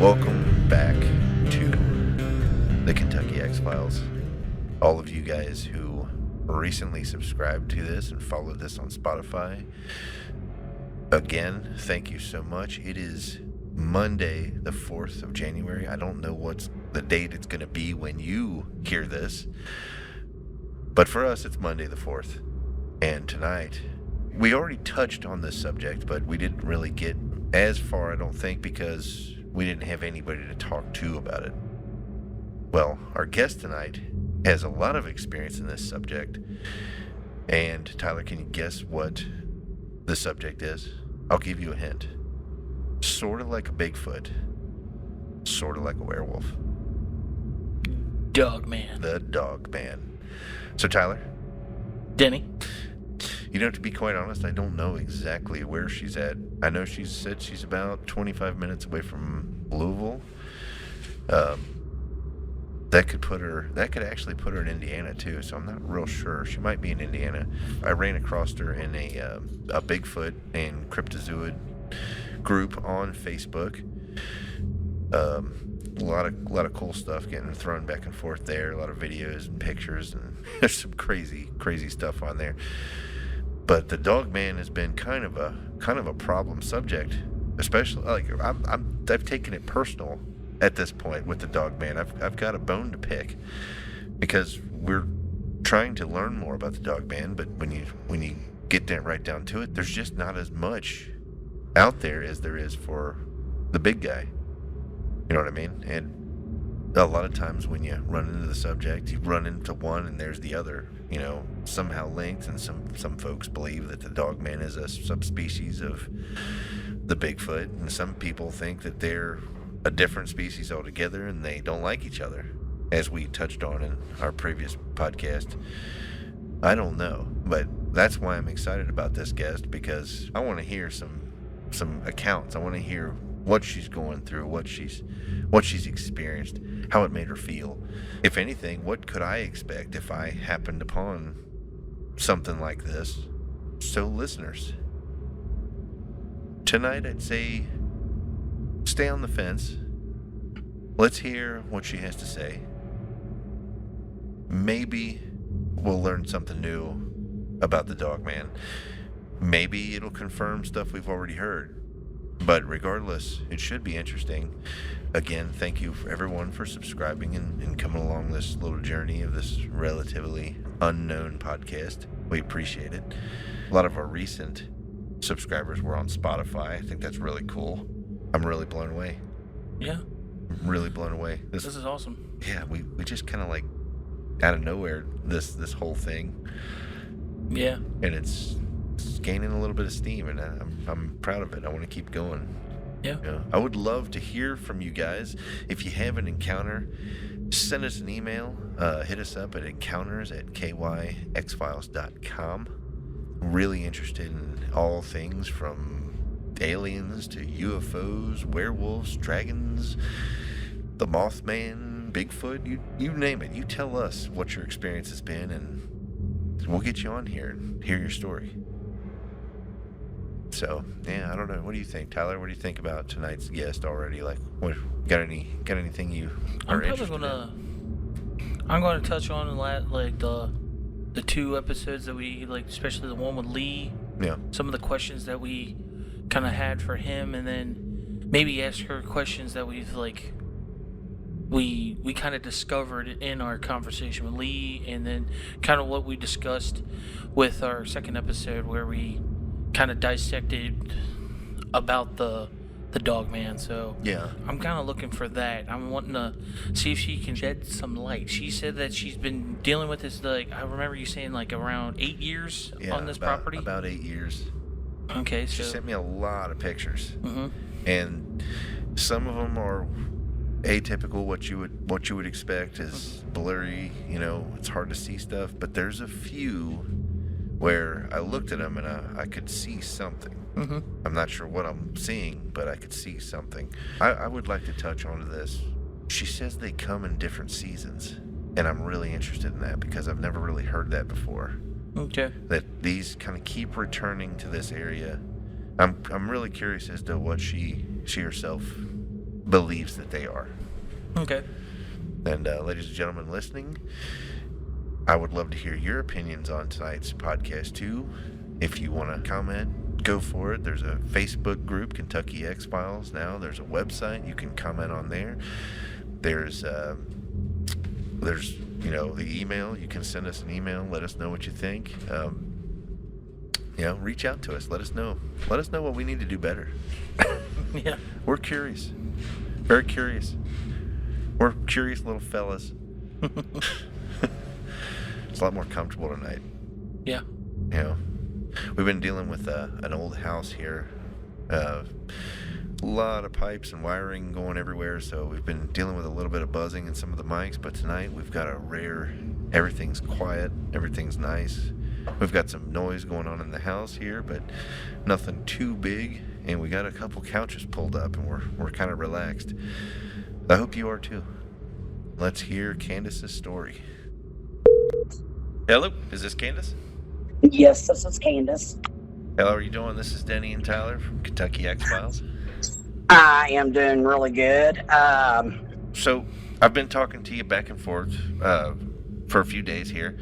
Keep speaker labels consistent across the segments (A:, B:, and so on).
A: Welcome back to the Kentucky X-Files. All of you guys who recently subscribed to this and followed this on Spotify, again, thank you so much. It is Monday, the 4th of January. I don't know what's the date it's going to be when you hear this, but for us, it's Monday the 4th. And tonight, we already touched on this subject, but we didn't really get as far, I don't think, because we didn't have anybody to talk to about it. Well, our guest tonight has a lot of experience in this subject. And Tyler, can you guess what the subject is? I'll give you a hint. Sort of like a Bigfoot. Sort of like a werewolf.
B: Dogman.
A: The Dogman. So Tyler?
B: Denny?
A: You know, to be quite honest, I don't know exactly where she's at. I know she said she's about 25 minutes away from Louisville. That could actually put her in Indiana too, so I'm not real sure. She might be in Indiana. I ran across her in a Bigfoot and cryptozoid group on Facebook. A lot of cool stuff getting thrown back and forth there. A lot of videos and pictures, and there's some crazy stuff on there. But the Dogman has been kind of a problem subject, especially like I've taken it personal at this point with the Dogman. I've got a bone to pick because we're trying to learn more about the Dogman, but when you get right down to it, there's just not as much out there as there is for the big guy. You know what I mean? And a lot of times when you run into the subject, you run into one and there's the other, you know, somehow linked. And some folks believe that the Dogman is a subspecies of the Bigfoot, and some people think that they're a different species altogether and they don't like each other, as we touched on in our previous podcast. I don't know, but that's why I'm excited about this guest, because I want to hear some accounts. I want to hear what she's going through, what she's experienced, how it made her feel. If anything, what could I expect if I happened upon something like this? So listeners, tonight I'd say stay on the fence. Let's hear what she has to say. Maybe we'll learn something new about the Dogman. Maybe it'll confirm stuff we've already heard. But regardless, it should be interesting. Again, thank you for everyone for subscribing and coming along this little journey of this relatively unknown podcast. We appreciate it. A lot of our recent subscribers were on Spotify. I think that's really cool. I'm really blown away.
B: Yeah.
A: I'm really blown away.
B: This is awesome.
A: Yeah, we just kind of like out of nowhere this whole thing.
B: Yeah.
A: And it's gaining a little bit of steam, and I'm proud of it. I want to keep going.
B: Yeah.
A: You know, I would love to hear from you guys. If you have an encounter, send us an email. Hit us up at encounters@kyxfiles.com. Really interested in all things from aliens to UFOs, werewolves, dragons, the Mothman, Bigfoot, you name it. You tell us what your experience has been, and we'll get you on here and hear your story. So, yeah, I don't know. What do you think, Tyler? What do you think about tonight's guest already? Like, what got anything you are interested in?
B: I'm gonna touch on the two episodes that we like, especially the one with Lee.
A: Yeah.
B: Some of the questions that we kind of had for him, and then maybe ask her questions that we kind of discovered in our conversation with Lee, and then kind of what we discussed with our second episode where we kind of dissected about the Dogman. So
A: yeah,
B: I'm kind of looking for that. I'm wanting to see if she can shed some light. She said that she's been dealing with this, like, I remember you saying like around 8 years on this property.
A: About 8 years.
B: Okay, so
A: she sent me a lot of pictures, and some of them are atypical. What you would expect is blurry. You know, it's hard to see stuff. But there's a few where I looked at them and I could see something. I'm not sure what I'm seeing, but I could see something. I would like to touch onto this. She says they come in different seasons, and I'm really interested in that because I've never really heard that before.
B: Okay.
A: That these kind of keep returning to this area. I'm really curious as to what she herself believes that they are.
B: Okay.
A: And ladies and gentlemen listening, I would love to hear your opinions on tonight's podcast too. If you want to comment, go for it. There's a Facebook group, Kentucky X-Files now. There's a website. You can comment on there. There's the email. You can send us an email. Let us know what you think. Reach out to us. Let us know. Let us know what we need to do better.
B: Yeah.
A: We're curious. Very curious. We're curious little fellas. It's a lot more comfortable tonight.
B: Yeah.
A: We've been dealing with an old house here. A lot of pipes and wiring going everywhere, so we've been dealing with a little bit of buzzing in some of the mics, but tonight we've got everything's quiet, everything's nice. We've got some noise going on in the house here, but nothing too big, and we got a couple couches pulled up, and we're kind of relaxed. I hope you are too. Let's hear Candace's story. Hello, is this Candace?
C: Yes, this is Candace.
A: How are you doing? This is Denny and Tyler from Kentucky X-Files.
C: I am doing really good.
A: So, I've been talking to you back and forth for a few days here,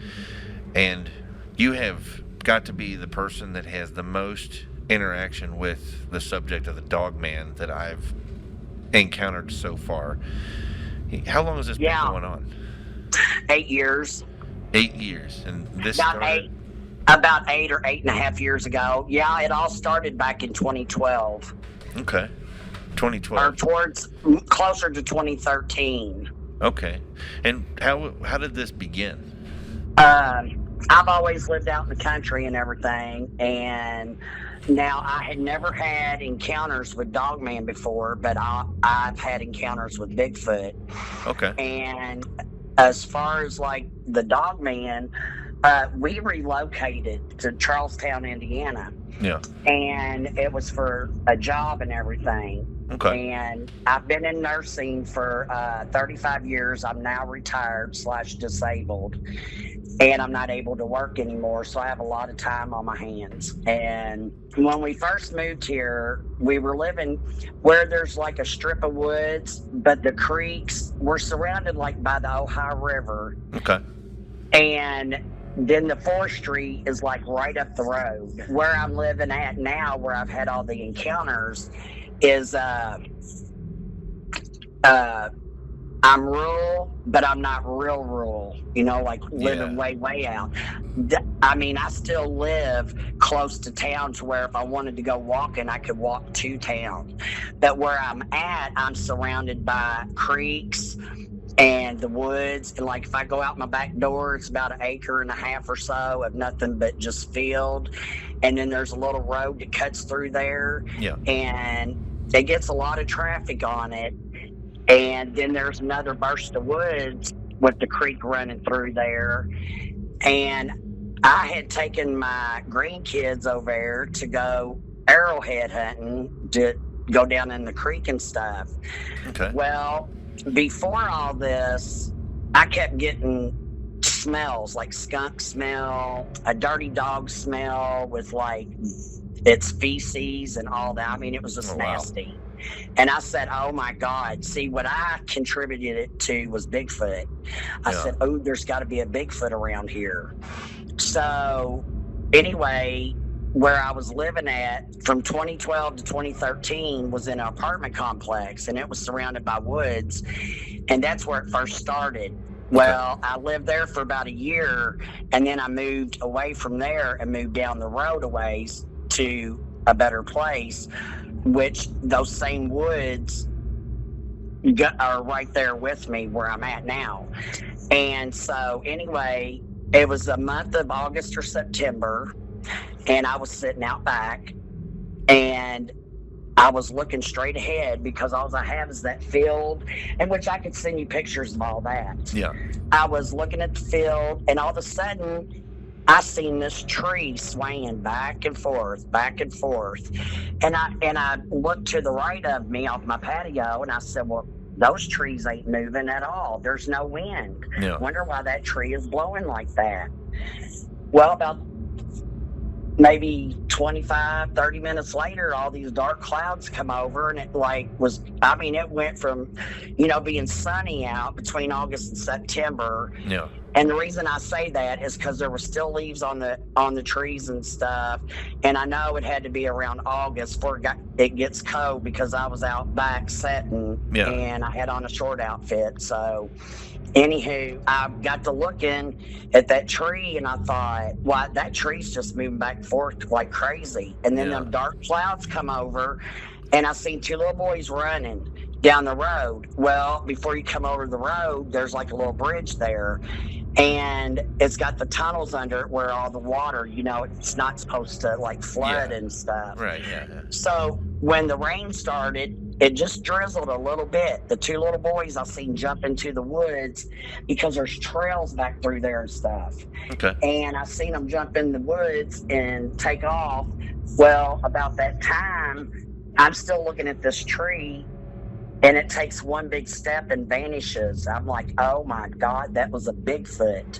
A: and you have got to be the person that has the most interaction with the subject of the Dogman that I've encountered so far. How long has this been going on?
C: 8 years.
A: 8 years, and this
C: About
A: started...
C: About 8 or 8.5 years ago. Yeah, it all started back in 2012.
A: Okay. 2012.
C: Or closer to 2013.
A: Okay. And how did this begin?
C: I've always lived out in the country and everything, and now I had never had encounters with Dogman before, but I've had encounters with Bigfoot.
A: Okay.
C: And as far as like the Dogman, we relocated to Charlestown, Indiana.
A: Yeah.
C: And it was for a job and everything.
A: Okay.
C: And I've been in nursing for 35 years. I'm now retired / disabled. And I'm not able to work anymore, so I have a lot of time on my hands. And when we first moved here, we were living where there's like a strip of woods, but the creeks were surrounded like by the Ohio River.
A: Okay.
C: And then the forestry is like right up the road. Where I'm living at now, where I've had all the encounters, is I'm rural, but I'm not real rural, like living way out. I mean, I still live close to town to where if I wanted to go walking, I could walk to town. But where I'm at, I'm surrounded by creeks and the woods. And like if I go out my back door, it's about 1.5 acres or so of nothing but just field. And then there's a little road that cuts through there.
A: Yeah.
C: And it gets a lot of traffic on it. And then there's another burst of woods with the creek running through there. And I had taken my grandkids over there to go arrowhead hunting, to go down in the creek and stuff.
A: Okay.
C: Well, before all this, I kept getting smells like skunk smell, a dirty dog smell with like its feces and all that. I mean, it was just nasty. And I said, oh my God, see, what I contributed it to was Bigfoot. I said, oh, there's got to be a Bigfoot around here. So anyway, where I was living at from 2012 to 2013 was in an apartment complex, and it was surrounded by woods. And that's where it first started. Well, I lived there for about a year, and then I moved away from there and moved down the road a ways to a better place, which those same woods are right there with me where I'm at now. And so anyway, it was a month of August or September, and I was sitting out back, and I was looking straight ahead because all I have is that field, in which I could send you pictures of all that.
A: Yeah.
C: I was looking at the field, and all of a sudden, I seen this tree swaying back and forth. And I looked to the right of me off my patio, and I said, well, those trees ain't moving at all. There's no wind.
A: Yeah.
C: Wonder why that tree is blowing like that. Well, about maybe 25, 30 minutes later, all these dark clouds come over, and it it went from, being sunny out between August and September.
A: Yeah.
C: And the reason I say that is because there were still leaves on the trees and stuff, and I know it had to be around August before it gets cold, because I was out back setting, and I had on a short outfit. So, anywho, I got to looking at that tree, and I thought, "Well, that tree's just moving back and forth like crazy." And then them dark clouds come over, and I seen two little boys running down the road. Well, before you come over the road, there's like a little bridge there, and it's got the tunnels under it where all the water, it's not supposed to like flood and stuff.
A: Right, yeah.
C: So when the rain started, it just drizzled a little bit. The two little boys I seen jump into the woods, because there's trails back through there and stuff.
A: Okay.
C: And I seen them jump in the woods and take off. Well, about that time, I'm still looking at this tree, and it takes one big step and vanishes. I'm like, oh my God, that was a Bigfoot.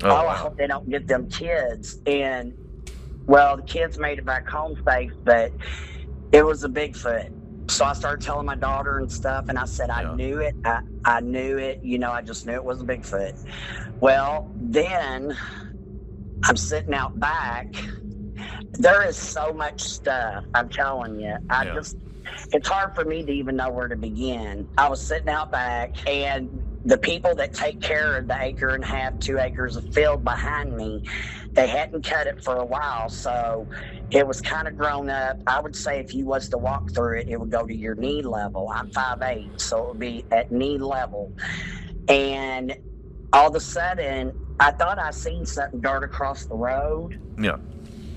A: Wow.
C: I hope they don't get them kids. And, well, the kids made it back home safe, but it was a Bigfoot. So I started telling my daughter and stuff, and I said, I knew it. I knew it. I just knew it was a Bigfoot. Well, then I'm sitting out back. There is so much stuff, I'm telling you. It's hard for me to even know where to begin. I was sitting out back, and the people that take care of the 1.5 acres, 2 acres of field behind me, they hadn't cut it for a while, so it was kind of grown up. I would say if you was to walk through it, it would go to your knee level. I'm 5'8", so it would be at knee level. And all of a sudden, I thought I seen something dart across the road.
A: Yeah.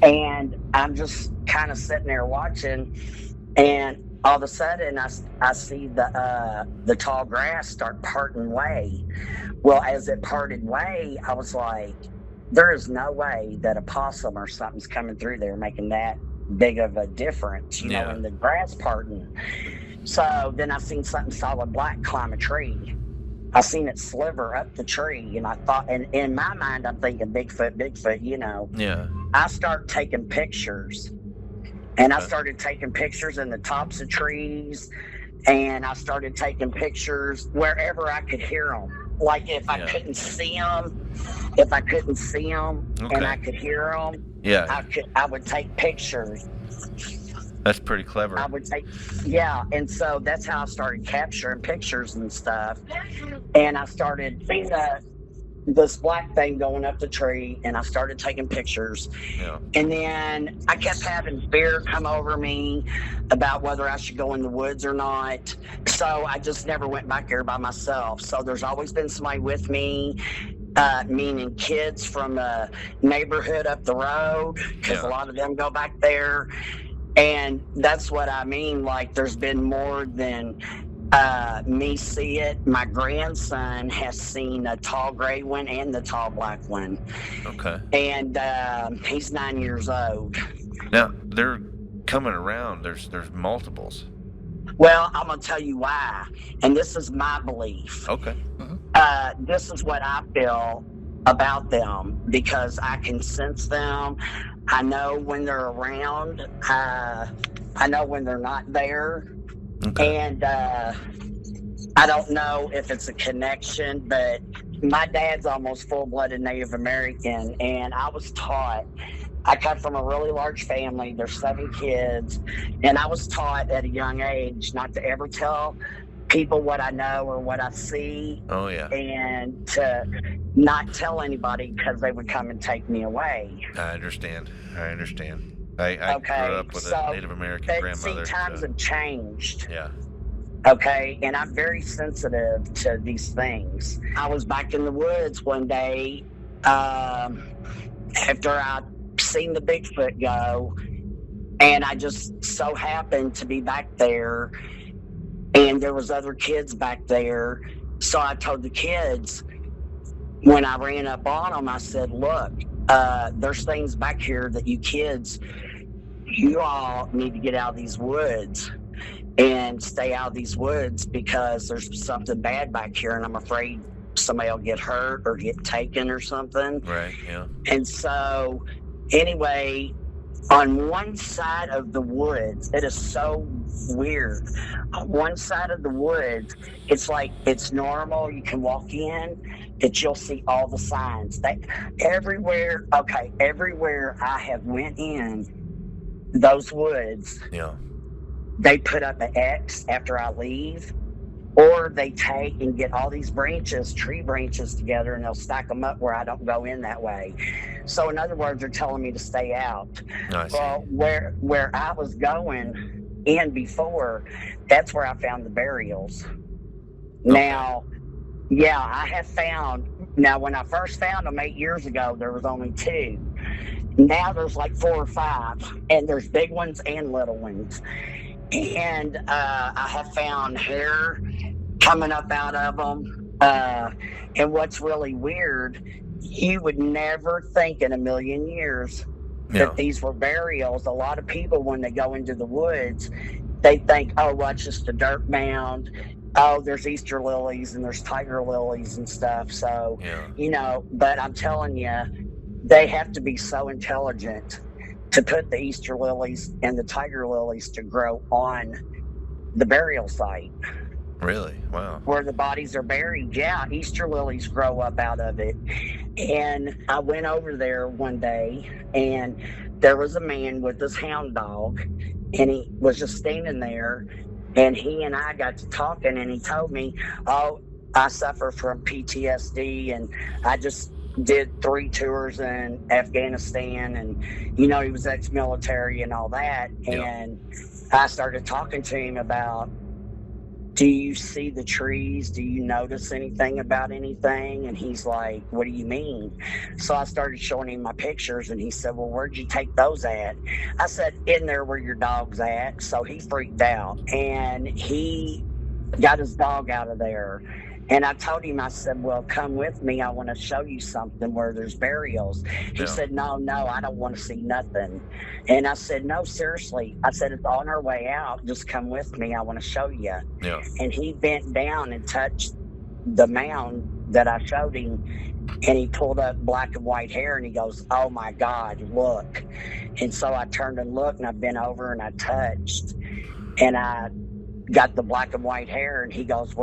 C: And I'm just kind of sitting there watching, and all of a sudden I see the tall grass start parting way. Well, as it parted way, I was like, there is no way that a possum or something's coming through there making that big of a difference, in the grass parting. So then I seen something solid black climb a tree. I seen it sliver up the tree, and I thought, and in my mind, I'm thinking Bigfoot,
A: Yeah.
C: I start taking pictures, and I started taking pictures in the tops of trees, and I started taking pictures wherever I could hear them. Like if I couldn't see them, and I could hear them, I would take pictures.
A: That's pretty clever.
C: I would take, and so that's how I started capturing pictures and stuff. And I started seeing this black thing going up the tree, and I started taking pictures.
A: Yeah.
C: And then I kept having fear come over me about whether I should go in the woods or not. So I just never went back there by myself. So there's always been somebody with me, meaning kids from a neighborhood up the road, because a lot of them go back there. And that's what I mean. Like, there's been more than me see it. My grandson has seen a tall gray one and the tall black one.
A: Okay.
C: And he's 9 years old.
A: Now, they're coming around. There's multiples.
C: Well, I'm going to tell you why. And this is my belief.
A: Okay.
C: This is what I feel about them, because I can sense them. I know when they're around. I know when they're not there.
A: Okay.
C: And I don't know if it's a connection, but my dad's almost full-blooded Native American, and I was taught, I come from a really large family. There's 7 kids, and I was taught at a young age not to ever tell people what I know or what I see.
A: Oh, yeah.
C: And to not tell anybody, because they would come and take me away.
A: I understand. I grew up with a Native American grandmother.
C: See, times have changed.
A: Yeah.
C: Okay, and I'm very sensitive to these things. I was back in the woods one day after I'd seen the Bigfoot go, and I just so happened to be back there, and there was other kids back there. So I told the kids, when I ran up on them, I said, look, there's things back here that you all need to get out of these woods and stay out of these woods, because there's something bad back here, and I'm afraid somebody will get hurt or get taken or something.
A: Right, yeah.
C: And so Anyway, on one side of the woods, it is so weird. On one side of the woods, it's like it's normal. You can walk in, that you'll see all the signs. Everywhere. Okay, everywhere I have went in those woods,
A: Yeah.
C: they put up an X after I leave. Or they take and get all these branches, tree branches together, and they'll stack them up where I don't go in that way. So in other words, they're telling me to stay out.
A: I see.
C: Well, where I was going in before, that's where I found the burials. Now, yeah, I have found. Now, when I first found them 8 years ago, there was only 2. Now there's like 4 or 5, and there's big ones and little ones. And I have found hair coming up out of them. And what's really weird, you would never think in a million years that these were burials. A lot of people, when they go into the woods, they think, oh, well, it's just a dirt mound. Oh, there's Easter lilies and there's tiger lilies and stuff. So, you know, but I'm telling you, they have to be so intelligent to put the Easter lilies and the tiger lilies to grow on the burial site.
A: Really? Wow.
C: Where the bodies are buried. Yeah, Easter lilies grow up out of it. And I went over there one day, and there was a man with his hound dog, and he was just standing there, and he and I got to talking, and he told me, oh, I suffer from PTSD, and I just did 3 tours in Afghanistan, and you know, he was ex-military and all that. And I started talking to him about, do you see the trees? Do you notice anything about anything? And he's like, what do you mean? So I started showing him my pictures, and he said, well, where'd you take those at? I said, in there where your dog's at. So he freaked out, and he got his dog out of there. And I told him, I said, well, come with me. I want to show you something where there's burials. He said, no, I don't want to see nothing. And I said, no, seriously. I said, it's on our way out. Just come with me. I want to show you. And he bent down and touched the mound that I showed him. And he pulled up black and white hair, and he goes, oh, my God, look. And so I turned and looked, and I bent over and I touched. And I got the black and white hair, and he goes,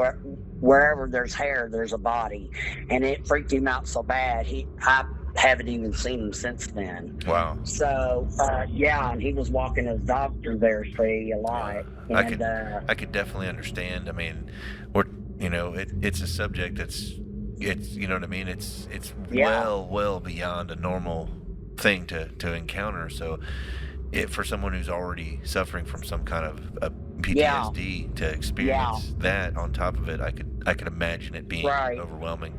C: wherever there's hair, there's a body. And it freaked him out so bad, I haven't even seen him since then.
A: Wow.
C: So, and he was walking his dog through there, see, a lot. And,
A: I could definitely understand. I mean, it's a subject it's, you know what I mean? It's well beyond a normal thing to encounter. So for someone who's already suffering from some kind of PTSD to experience that on top of it, I could imagine it being overwhelming.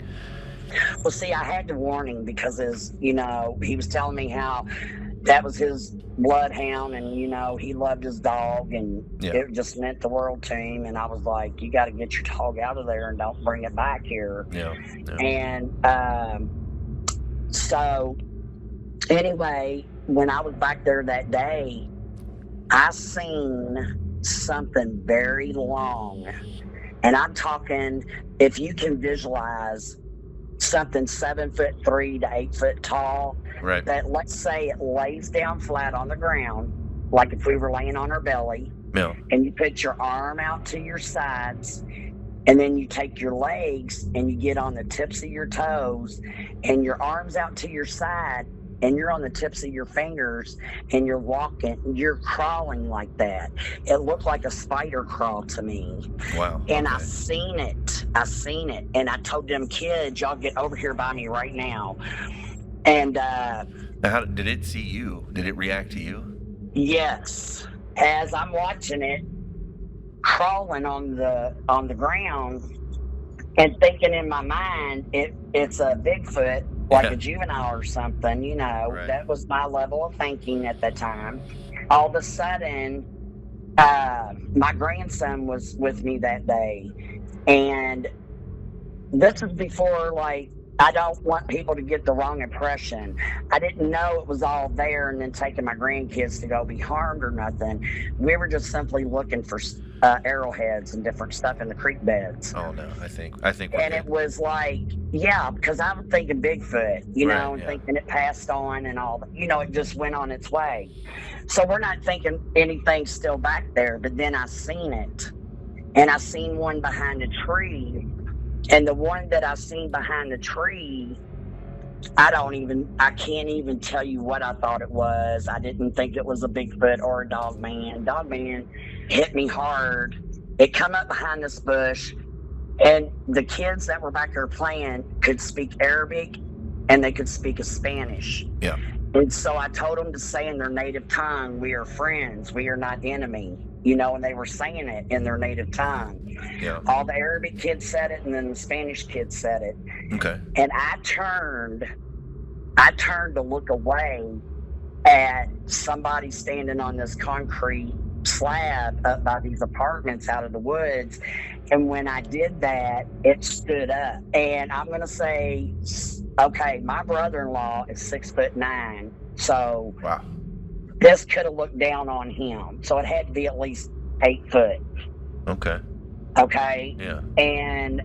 C: Well, see, I had to warn him because he was telling me how that was his bloodhound, and he loved his dog, and it just meant the world to him. And I was like, you got to get your dog out of there and don't bring it back here. And so anyway, when I was back there that day, I seen something very long, and I'm talking, if you can visualize something 7'3" to 8 foot tall, that, let's say, it lays down flat on the ground, like if we were laying on our belly, and you put your arm out to your sides, and then you take your legs and you get on the tips of your toes, and your arms out to your side, and you're on the tips of your fingers, and you're walking, you're crawling like that. It looked like a spider crawl to me.
A: Wow.
C: And I seen it. And I told them kids, y'all get over here by me right now. And
A: now, how did it see you? Did it react to you?
C: Yes. As I'm watching it crawling on the ground, and thinking in my mind, it's a Bigfoot, like a juvenile or something, That was my level of thinking at the time. All of a sudden, my grandson was with me that day, and this is before, like, I don't want people to get the wrong impression. I didn't know it was all there and then taking my grandkids to go be harmed or nothing. We were just simply looking for arrowheads and different stuff in the creek beds.
A: Oh no, I think we're
C: And
A: good.
C: it was like, yeah, because I was thinking Bigfoot, you
A: Right,
C: know, and
A: yeah.
C: thinking it passed on and all that. You know, it just went on its way. So we're not thinking anything's still back there. But then I seen it. And I seen one behind a tree. And the one that I seen behind the tree, I can't even tell you what I thought it was. I didn't think it was a Bigfoot or a Dogman. Dogman hit me hard. It come up behind this bush, and the kids that were back there playing could speak Arabic and they could speak a Spanish.
A: Yeah.
C: And so I told them to say in their native tongue, we are friends, we are not enemy. You know, and they were saying it in their native tongue.
A: Yeah.
C: All the Arabic kids said it, and then the Spanish kids said it.
A: Okay.
C: And I turned to look away at somebody standing on this concrete slab up by these apartments out of the woods. And when I did that, it stood up. And I'm going to say, okay, my brother-in-law is 6'9". So
A: Wow.
C: this could have looked down on him. So it had to be at least 8 foot.
A: Okay.
C: Okay.
A: Yeah.
C: And,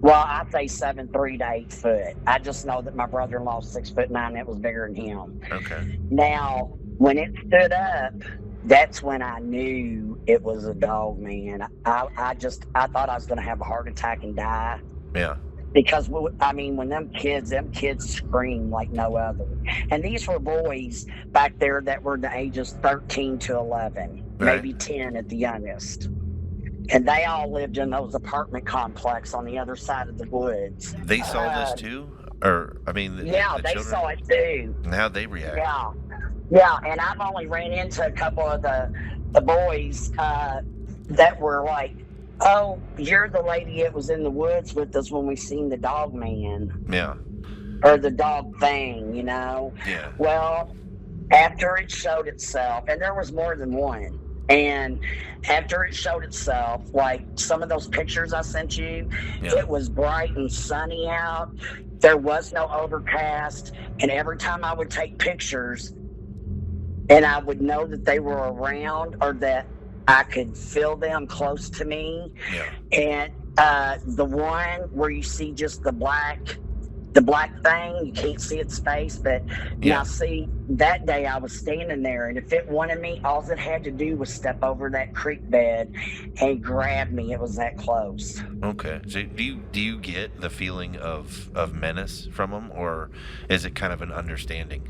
C: well, I say 7'3" to 8 foot. I just know that my brother-in-law is 6'9". It was bigger than him.
A: Okay.
C: Now, when it stood up, that's when I knew it was a dog, man. I thought I was going to have a heart attack and die.
A: Yeah.
C: Because, I mean, when them kids scream like no other. And these were boys back there that were the ages 13 to 11,
A: Right.
C: maybe 10 at the youngest. And they all lived in those apartment complex on the other side of the woods.
A: They saw this too, or I mean, the
C: They
A: children?
C: saw it too.
A: And how'd they react?
C: Yeah. And I've only ran into a couple of the boys that were like, oh, you're the lady that was in the woods with us when we seen the dog man.
A: Yeah.
C: Or the dog thing, you know?
A: Yeah.
C: Well, after it showed itself, and there was more than one, and after it showed itself, like some of those pictures I sent you,
A: Yeah.
C: it was bright and sunny out. There was no overcast, and every time I would take pictures, and I would know that they were around or that I could feel them close to me.
A: Yeah.
C: And the one where you see just the black thing, you can't see its face, but
A: Yeah.
C: now see, that day I was standing there, and if it wanted me, all it had to do was step over that creek bed and grab me. It was that close.
A: Okay. So do you get the feeling of menace from them, or is it kind of an understanding?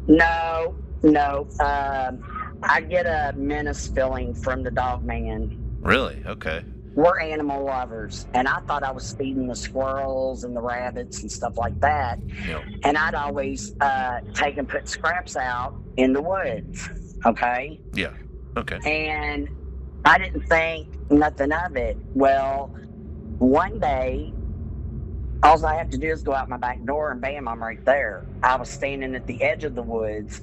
C: No. I get a menace feeling from the dog man.
A: Really? Okay.
C: We're animal lovers, and I thought I was feeding the squirrels and the rabbits and stuff like that.
A: Yeah.
C: And I'd always take and put scraps out in the woods, okay?
A: Yeah. Okay.
C: And I didn't think nothing of it. Well, one day, all I have to do is go out my back door, and bam, I'm right there. I was standing at the edge of the woods,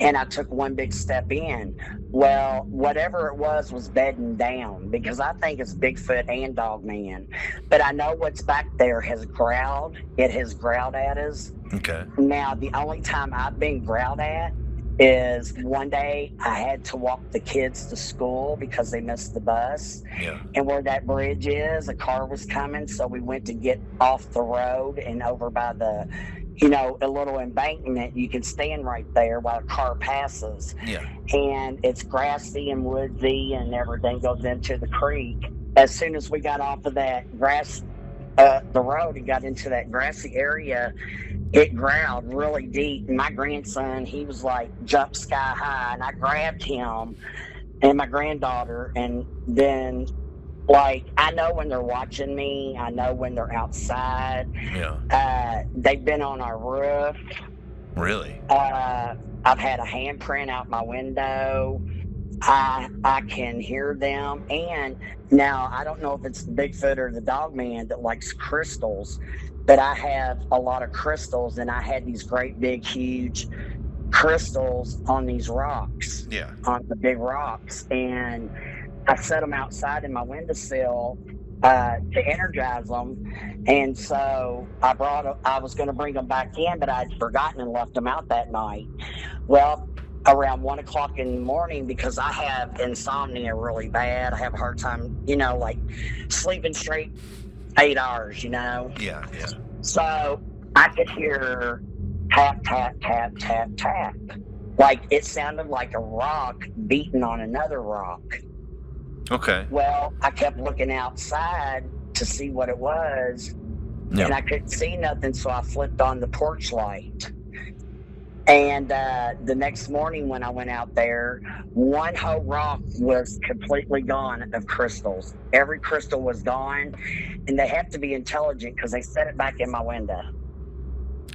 C: and I took one big step in. Well, whatever it was bedding down, because I think it's Bigfoot and Dogman. But I know what's back there has growled. It has growled at us.
A: Okay.
C: Now, the only time I've been growled at is one day I had to walk the kids to school because they missed the bus.
A: Yeah.
C: And where that bridge is, a car was coming, so we went to get off the road and over by the, a little embankment. You can stand right there while a car passes.
A: Yeah.
C: And it's grassy and woodsy, and everything goes into the creek. As soon as we got off of that grass, the road, and got into that grassy area, it growled really deep. And my grandson, he was like jumped sky high, and I grabbed him and my granddaughter, and then I know when they're watching me. I know when they're outside.
A: Yeah.
C: They've been on our roof.
A: Really?
C: I've had a handprint out my window. I can hear them. And now I don't know if it's the Bigfoot or the Dogman that likes crystals, but I have a lot of crystals, and I had these great big huge crystals on these rocks.
A: Yeah.
C: On the big rocks, and I set them outside in my windowsill to energize them. And so I was going to bring them back in, but I'd forgotten and left them out that night. Well, around 1 o'clock in the morning, because I have insomnia really bad. I have a hard time, like sleeping straight 8 hours,
A: Yeah.
C: So I could hear tap, tap, tap, tap, tap. Like it sounded like a rock beating on another rock.
A: Okay.
C: Well, I kept looking outside to see what it was,
A: Yeah.
C: and I couldn't see nothing, so I flipped on the porch light. And the next morning when I went out there, one whole rock was completely gone of crystals. Every crystal was gone, and they have to be intelligent because they set it back in my window.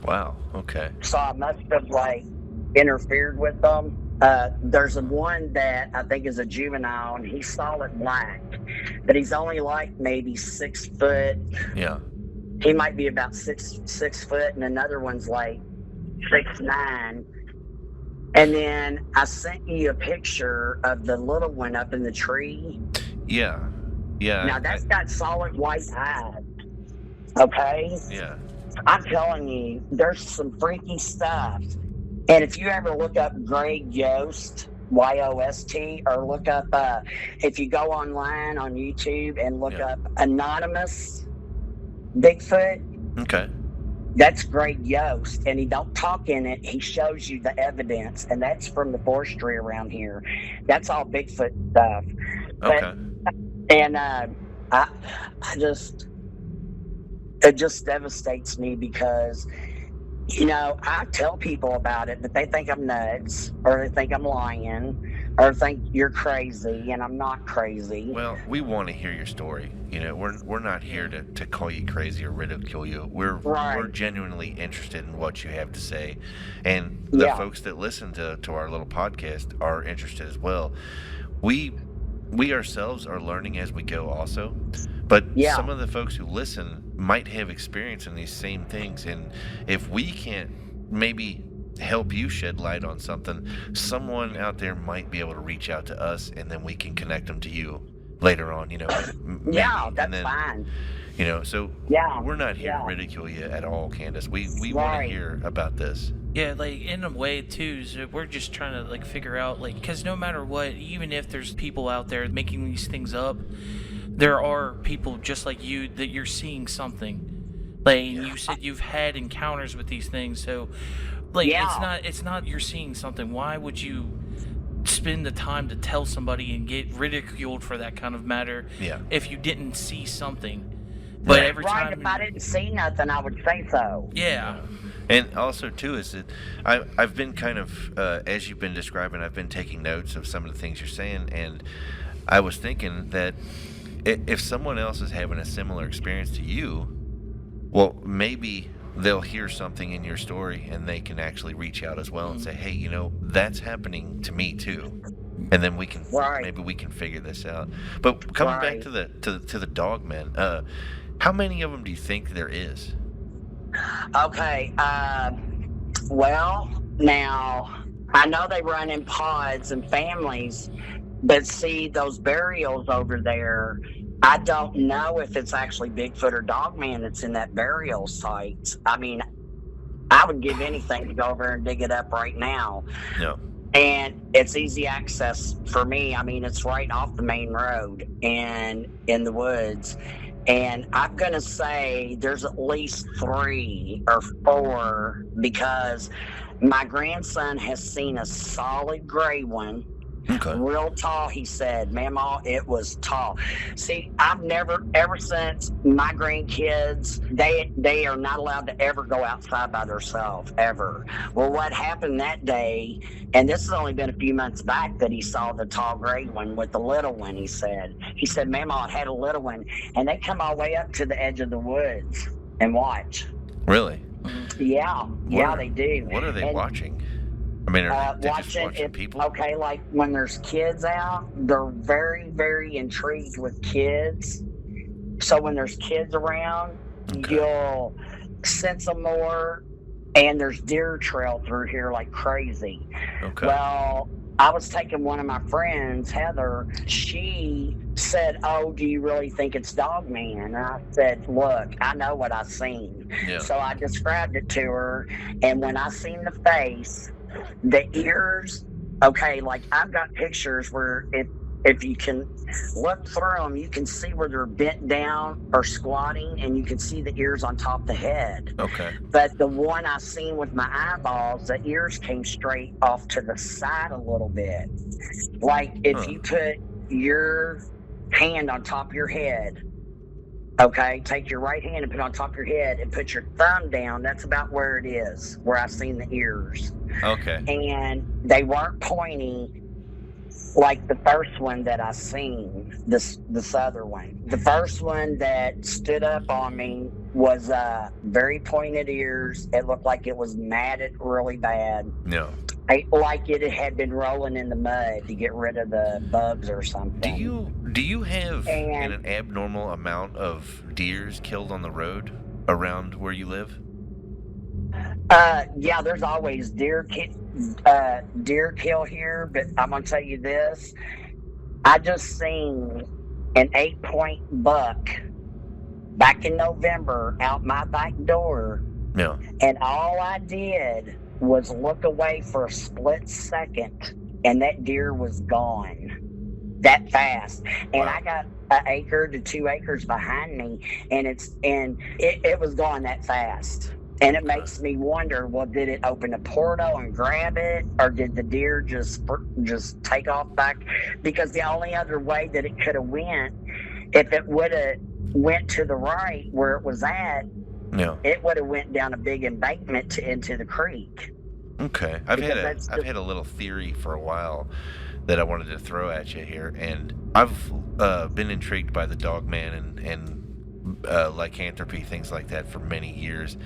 A: Wow. Okay.
C: So I must have interfered with them. There's one that I think is a juvenile, and he's solid black, but he's only like maybe 6 foot.
A: Yeah.
C: He might be about six foot, and another one's like 6'9". And then I sent you a picture of the little one up in the tree.
A: Yeah.
C: Now that's got solid white eyes. Okay?
A: Yeah.
C: I'm telling you, there's some freaky stuff. And if you ever look up Gray Yost, Yost, or look up, if you go online on YouTube and look up Anonymous Bigfoot,
A: Okay.
C: that's Gray Yost, and he don't talk in it. He shows you the evidence, and that's from the forestry around here. That's all Bigfoot stuff.
A: Okay.
C: And it just devastates me because, I tell people about it, but they think I'm nuts, or they think I'm lying, or think you're crazy, and I'm not crazy.
A: Well, we want to hear your story. We're not here to call you crazy or ridicule you. We're genuinely interested in what you have to say, and the folks that listen to our little podcast are interested as well. We ourselves are learning as we go also, but some of the folks who listen might have experience in these same things, and if we can't maybe help you shed light on something, someone out there might be able to reach out to us, and then we can connect them to you later on, maybe.
C: That's fine.
A: So we're not here to ridicule you at all, Candace. We want to hear about this.
B: Yeah, in a way too, so we're just trying to figure out, because no matter what, even if there's people out there making these things up, there are people just like you that you're seeing something. You said you've had encounters with these things, so it's not you're seeing something. Why would you spend the time to tell somebody and get ridiculed for that kind of matter if you didn't see something? But every time,
C: if I didn't see nothing, I would say so.
B: Yeah.
A: And also, too, is that I've been kind of, as you've been describing, I've been taking notes of some of the things you're saying, and I was thinking that if someone else is having a similar experience to you, well, maybe they'll hear something in your story, and they can actually reach out as well and say, hey, that's happening to me, too. And then we can maybe we can figure this out. But coming back to the dogmen, how many of them do you think there is?
C: Okay. Well, now I know they run in pods and families, but see those burials over there, I don't know if it's actually Bigfoot or Dogman that's in that burial site. I mean, I would give anything to go over and dig it up right now.
A: Yeah.
C: And it's easy access for me. I mean, it's right off the main road and in the woods. And I'm going to say there's at least 3 or 4 because my grandson has seen a solid gray one.
A: Okay.
C: Real tall, he said. Mama, it was tall. See, I've never, ever since my grandkids, they are not allowed to ever go outside by themselves, ever. Well, what happened that day, and this has only been a few months back that he saw the tall gray one with the little one, he said. He said, Mama, I had a little one, and they come all the way up to the edge of the woods and watch.
A: Really?
C: Yeah, they do.
A: What are they watching? I mean, are they just watching people?
C: Okay, like when there's kids out, they're very, very intrigued with kids. So when there's kids around, you'll sense them more. And there's deer trail through here like crazy. Okay. Well, I was taking one of my friends, Heather. She said, "Oh, do you really think it's Dogman?" And I said, "Look, I know what I seen."
A: Yeah.
C: So I described it to her, and when I seen the face, the ears, okay, like I've got pictures where if you can look through them, you can see where they're bent down or squatting, and you can see the ears on top of the head.
A: Okay.
C: But the one I seen with my eyeballs, the ears came straight off to the side a little bit. Like if you put your hand on top of your head, okay, take your right hand and put it on top of your head and put your thumb down, that's about where it is, where I seen the ears.
A: Okay.
C: And they weren't pointy like the first one that I seen, this other one. The first one that stood up on me was very pointed ears. It looked like it was matted really bad.
A: Yeah.
C: Like it had been rolling in the mud to get rid of the bugs or something.
A: Do you have an abnormal amount of deers killed on the road around where you live?
C: Yeah, there's always deer kill here, but I'm gonna tell you this: I just seen an 8-point buck back in November out my back door.
A: Yeah.
C: And all I did was look away for a split second, and that deer was gone that fast. And
A: Wow.
C: I got an acre to 2 acres behind me, and it was gone that fast. And it makes me wonder, well, did it open a portal and grab it, or did the deer just take off back? Because the only other way that it could have went, if it would have went to the right where it was at,
A: Yeah.
C: it would have went down a big embankment into the creek.
A: Okay. I've
C: Because
A: had a little theory for a while that I wanted to throw at you here, and I've been intrigued by the Dogman and lycanthropy, things like that, for many years.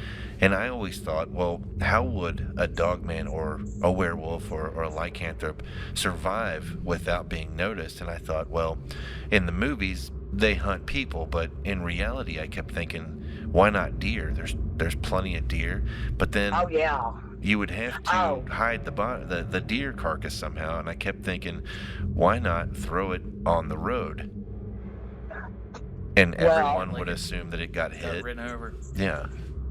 A: And I always thought, well, how would a dogman or a werewolf or a lycanthrope survive without being noticed? And I thought, well, in the movies they hunt people, but in reality I kept thinking, why not deer? There's plenty of deer, but then
C: Oh yeah.
A: you would have to hide the deer carcass somehow, and I kept thinking, why not throw it on the road? And everyone would assume that it got hit.
B: Ran over.
A: Yeah.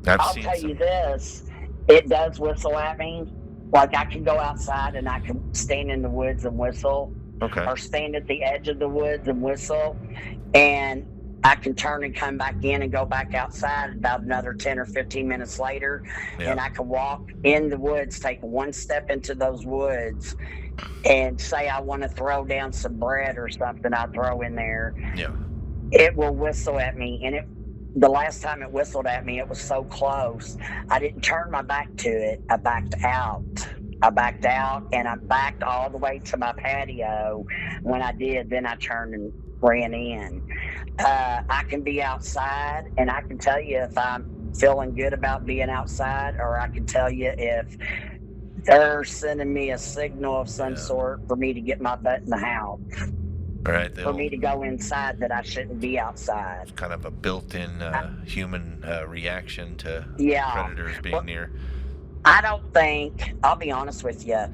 C: I'll tell you this, it does whistle at me. Like I can go outside and I can stand in the woods and whistle,
A: Okay.
C: or stand at the edge of the woods and whistle, and I can turn and come back in and go back outside about another 10 or 15 minutes later, and I can walk in the woods, take one step into those woods, and say I want to throw down some bread or something I throw in there.
A: Yeah.
C: It will whistle at me, and the last time it whistled at me, it was so close. I didn't turn my back to it. I backed out, and I backed all the way to my patio. When I did, then I turned and ran in. I can be outside, and I can tell you if I'm feeling good about being outside, or I can tell you if they're sending me a signal of some sort for me to get my butt in the house.
A: Right.
C: For me to go inside, that I shouldn't be outside.
A: It's kind of a built-in human reaction to predators being near.
C: I don't think, I'll be honest with you,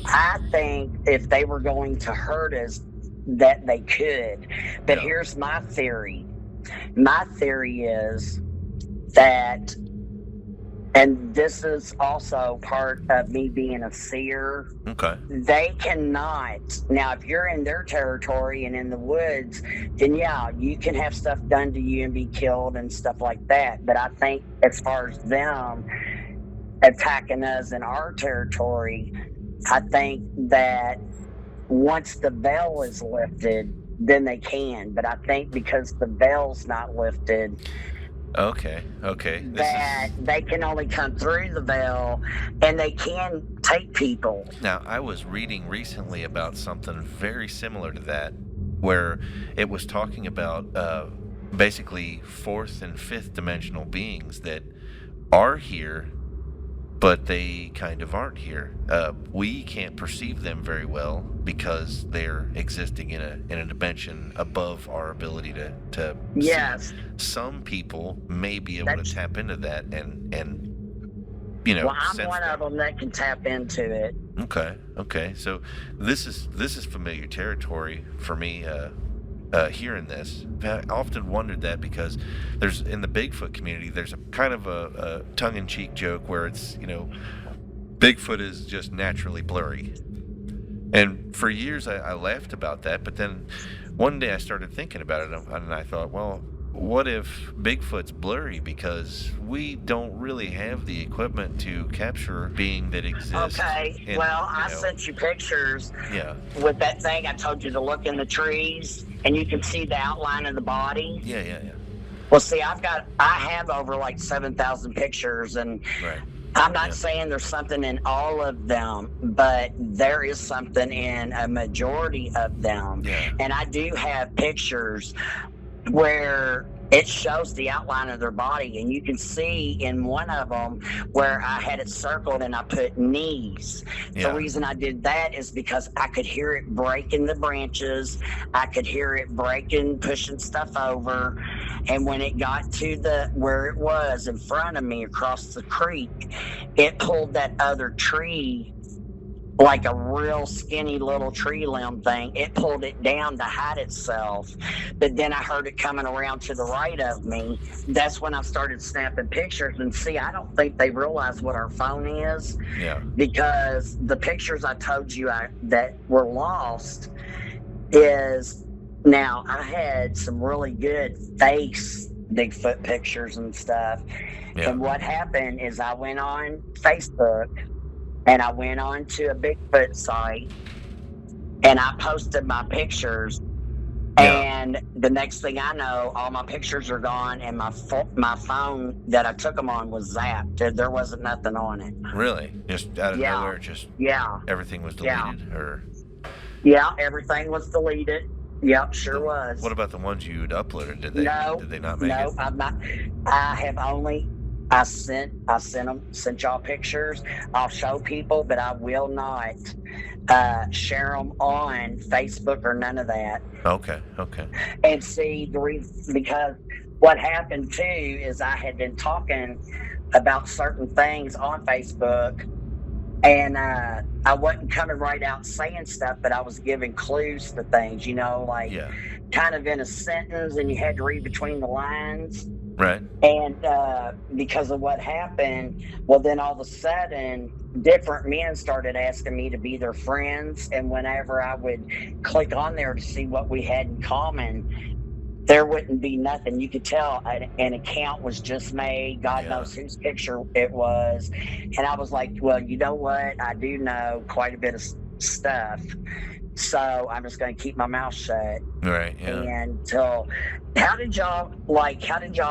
C: I think if they were going to hurt us, that they could. But here's my theory. My theory is that, and this is also part of me being a seer.
A: Okay.
C: They cannot. Now, if you're in their territory and in the woods, then you can have stuff done to you and be killed and stuff like that. But I think as far as them attacking us in our territory, I think that once the veil is lifted, then they can. But I think because the veil's not lifted,
A: Okay.
C: they can only come through the veil, and they can take people.
A: Now, I was reading recently about something very similar to that, where it was talking about basically fourth and fifth dimensional beings that are here, but they kind of aren't here. We can't perceive them very well because they're existing in a dimension above our ability to
C: Yes.
A: see. Some people may be able to tap into that and
C: Well, I'm
A: sense
C: one
A: that.
C: of them that can tap into it.
A: Okay. So this is familiar territory for me. hearing this. I often wondered that because there's in the Bigfoot community, there's a kind of a tongue-in-cheek joke where it's, Bigfoot is just naturally blurry. And for years I laughed about that, but then one day I started thinking about it, and I thought, well, what if Bigfoot's blurry because we don't really have the equipment to capture a being that exists?
C: Okay, well, I sent you pictures with that thing I told you to look in the trees, and you can see the outline of the body.
A: Yeah.
C: Well, see, I have over like 7,000 pictures, and
A: Right.
C: I'm not saying there's something in all of them, but there is something in a majority of them.
A: Yeah.
C: And I do have pictures where it shows the outline of their body, and you can see in one of them where I had it circled and I put knees.
A: Yeah.
C: The reason I did that is because I could hear it breaking the branches. I could hear it breaking, pushing stuff over. And when it got to where it was in front of me across the creek, it pulled that other tree, like a real skinny little tree limb thing. It pulled it down to hide itself. But then I heard it coming around to the right of me. That's when I started snapping pictures. And see, I don't think they realize what our phone is.
A: Yeah.
C: Because the pictures I told you that were lost is, now I had some really good face Bigfoot pictures and stuff.
A: Yeah.
C: And what happened is I went on Facebook, and I went on to a Bigfoot site, and I posted my pictures. And the next thing I know, all my pictures are gone, and my phone that I took them on was zapped. There wasn't nothing on it.
A: Really? Just out of nowhere, just everything was deleted? Or
C: Yeah, everything was deleted. Yep, sure was.
A: What about the ones you'd uploaded? Did they not make it?
C: No, I'm not. I sent y'all pictures. I'll show people, but I will not share them on Facebook or none of that.
A: Okay.
C: And see, because what happened too is I had been talking about certain things on Facebook, and I wasn't coming right out saying stuff, but I was giving clues to things, kind of in a sentence, and you had to read between the lines.
A: Right.
C: And because of what happened, well, then all of a sudden, different men started asking me to be their friends. And whenever I would click on there to see what we had in common, there wouldn't be nothing. You could tell an account was just made. God knows whose picture it was. And I was like, well, you know what? I do know quite a bit of stuff. So I'm just going to keep my mouth shut.
A: Right, yeah.
C: And how did y'all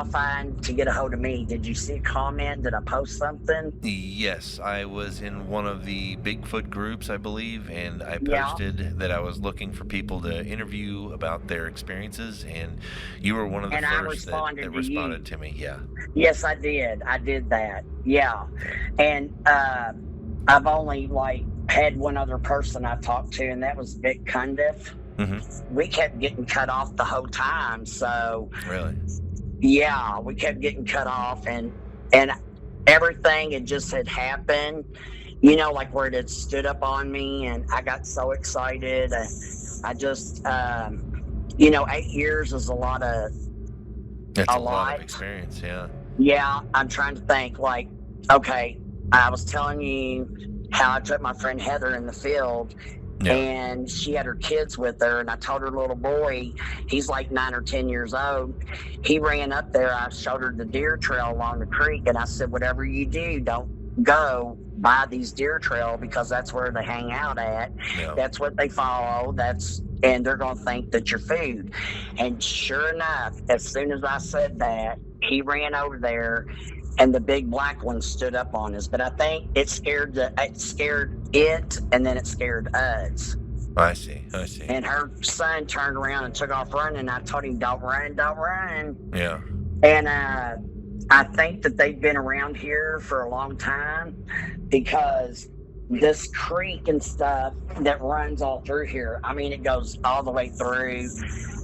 C: find to get a hold of me? Did you see a comment? Did I post something?
A: Yes, I was in one of the Bigfoot groups, I believe, and I posted that I was looking for people to interview about their experiences, and you were one of the first that responded to me. Yeah. Yes,
C: I did. I did that. Yeah. And I've only had one other person I talked to, and that was Vic Candace. Mm-hmm. We kept getting cut off the whole time. So
A: really,
C: yeah, we kept getting cut off, and everything had happened. Where it had stood up on me, and I got so excited. I just, 8 years is a lot of.
A: That's a lot of experience. Yeah.
C: Yeah, I'm trying to think. Okay, I was telling you how I took my friend Heather in the field, and she had her kids with her, and I told her little boy, he's like 9 or 10 years old, he ran up there. I showed her the deer trail along the creek, and I said, whatever you do, don't go by these deer trail, because that's where they hang out at. That's what they follow. And they're going to think that you're food. And sure enough, as soon as I said that, he ran over there, and the big black one stood up on us. But I think it scared it, and then it scared us.
A: I see.
C: And her son turned around and took off running. I told him, don't run.
A: Yeah.
C: And I think that they've been around here for a long time, because this creek and stuff that runs all through here, I mean, it goes all the way through.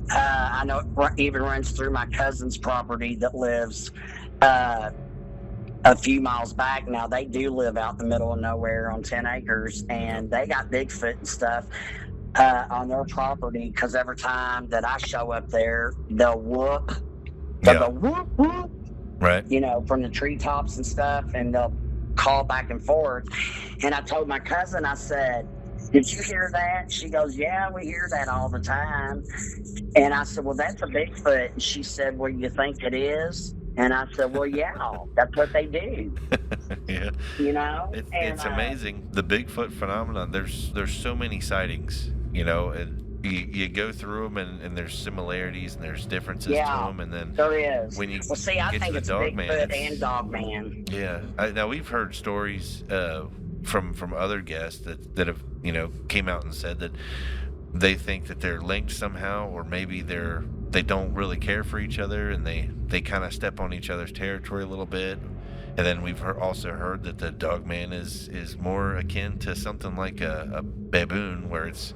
C: I know it even runs through my cousin's property that lives a few miles back. Now, they do live out in the middle of nowhere on 10 acres, and they got Bigfoot and stuff. on their property, because every time that I show up there, they'll whoop. They'll
A: Yeah.
C: go whoop whoop,
A: Right.
C: from the treetops and stuff, and they'll call back and forth. And I told my cousin, I said, "Did you hear that?" She goes, "Yeah, we hear that all the time." And I said, "Well, that's a Bigfoot." And she said, "Well, you think it is?" And I said, "Well, yeah, that's what they do."
A: Yeah. It's amazing, the Bigfoot phenomenon. There's so many sightings, and you go through them, and there's similarities and there's differences to them, and then
C: there is.
A: when you
C: Well, see, I
A: get
C: think
A: to the
C: it's
A: Dogman,
C: Bigfoot and Dogman.
A: yeah. Now we've heard stories from other guests that have came out and said that they think that they're linked somehow, or maybe they don't really care for each other, and they kind of step on each other's territory a little bit. And then we've also heard that the Dogman is more akin to something like a baboon, where it's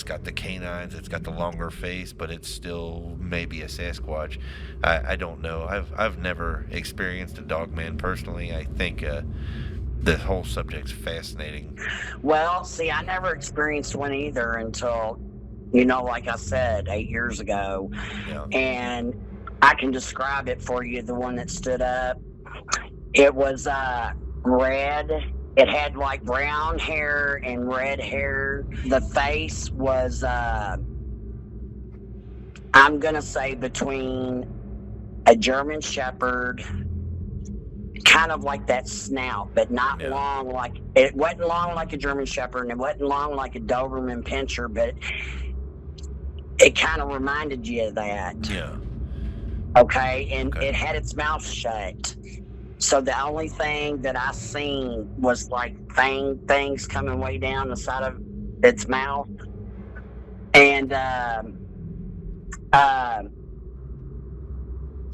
A: got the canines, it's got the longer face, but it's still maybe a Sasquatch. I don't know. I've never experienced a Dogman personally. I think the whole subject's fascinating.
C: Well, see, I never experienced one either until, like I said, 8 years ago.
A: Yeah.
C: And I can describe it for you, the one that stood up. It was red. It had like brown hair and red hair. The face was, I'm going to say, between a German Shepherd, kind of like that snout, but not long like, it wasn't long like a German Shepherd, and it wasn't long like a Doberman Pinscher, but it kind of reminded you of that.
A: Yeah.
C: Okay, and it had its mouth shut. So the only thing that I seen was like things coming way down the side of its mouth, and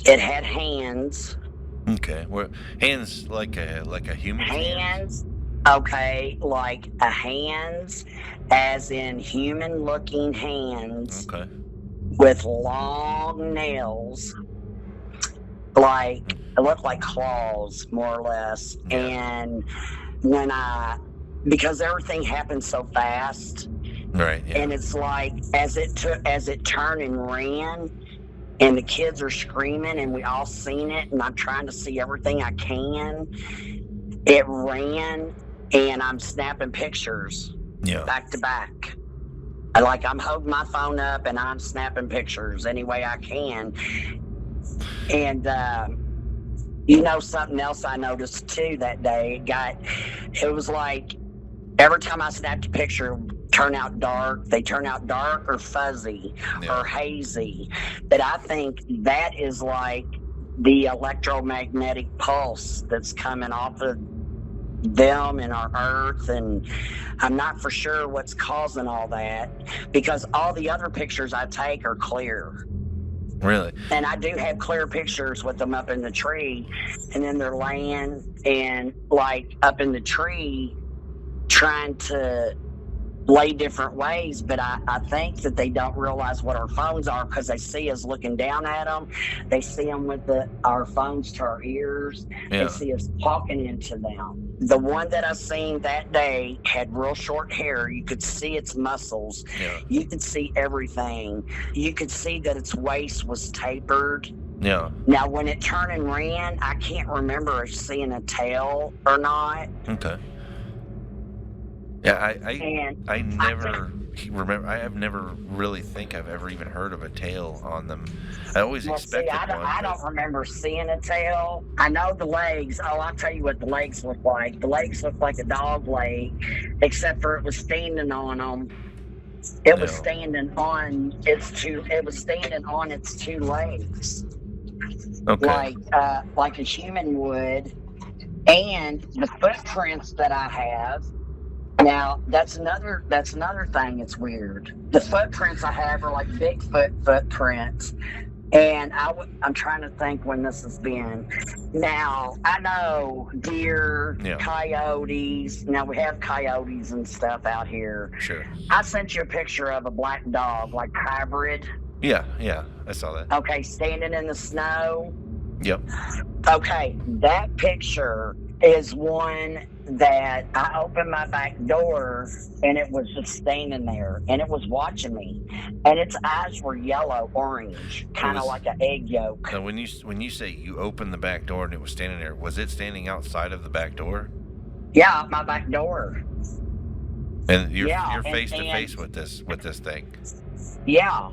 C: it had hands.
A: Okay. Well, hands like a human
C: Hands. Okay, like a hands, as in human-looking hands.
A: Okay.
C: With long nails, like it looked like claws, more or less.
A: Yeah.
C: And because everything happened so fast,
A: Right. Yeah.
C: and it's like as it turned and ran, and the kids are screaming, and we all seen it, and I'm trying to see everything I can. It ran, and I'm snapping pictures back to back. I'm holding my phone up and I'm snapping pictures any way I can. And something else I noticed too that day, it was like every time I snapped a picture, they turn out dark or fuzzy or hazy. But I think that is like the electromagnetic pulse that's coming off of them and our earth, and I'm not for sure what's causing all that, because all the other pictures I take are clear.
A: Really?
C: And I do have clear pictures with them up in the tree, and then they're laying and like up in the tree trying to lay different ways, but I think that they don't realize what our phones are, because they see us looking down at them. They see them with our phones to our ears.
A: Yeah.
C: They see us talking into them. The one that I seen that day had real short hair. You could see its muscles.
A: Yeah.
C: You could see everything. You could see that its waist was tapered.
A: Yeah.
C: Now, when it turned and ran, I can't remember if seeing a tail or not.
A: Okay. Yeah, I never remember. I have never really think I've ever even heard of a tail on them. I always expected one.
C: I don't remember seeing a tail. I know the legs. Oh, I'll tell you what the legs look like. The legs look like a dog leg, except for it was standing on them. It was standing on its two. It was standing on its two legs,
A: Okay.
C: like a human would. And the footprints that I have. Now, that's another thing that's weird. The footprints I have are like Bigfoot footprints. And I'm trying to think when this has been. Now, I know deer, coyotes. Now, we have coyotes and stuff out here.
A: Sure.
C: I sent you a picture of a black dog, like hybrid.
A: Yeah, I saw that.
C: Okay, standing in the snow.
A: Yep.
C: Okay, that picture is one that I opened my back door and it was just standing there and it was watching me, and its eyes were yellow orange, kind of like an egg yolk.
A: Now, when you say you opened the back door and it was standing there, was it standing outside of the back door?
C: Yeah, out my back door.
A: And you're
C: Yeah,
A: face to face with this thing.
C: Yeah.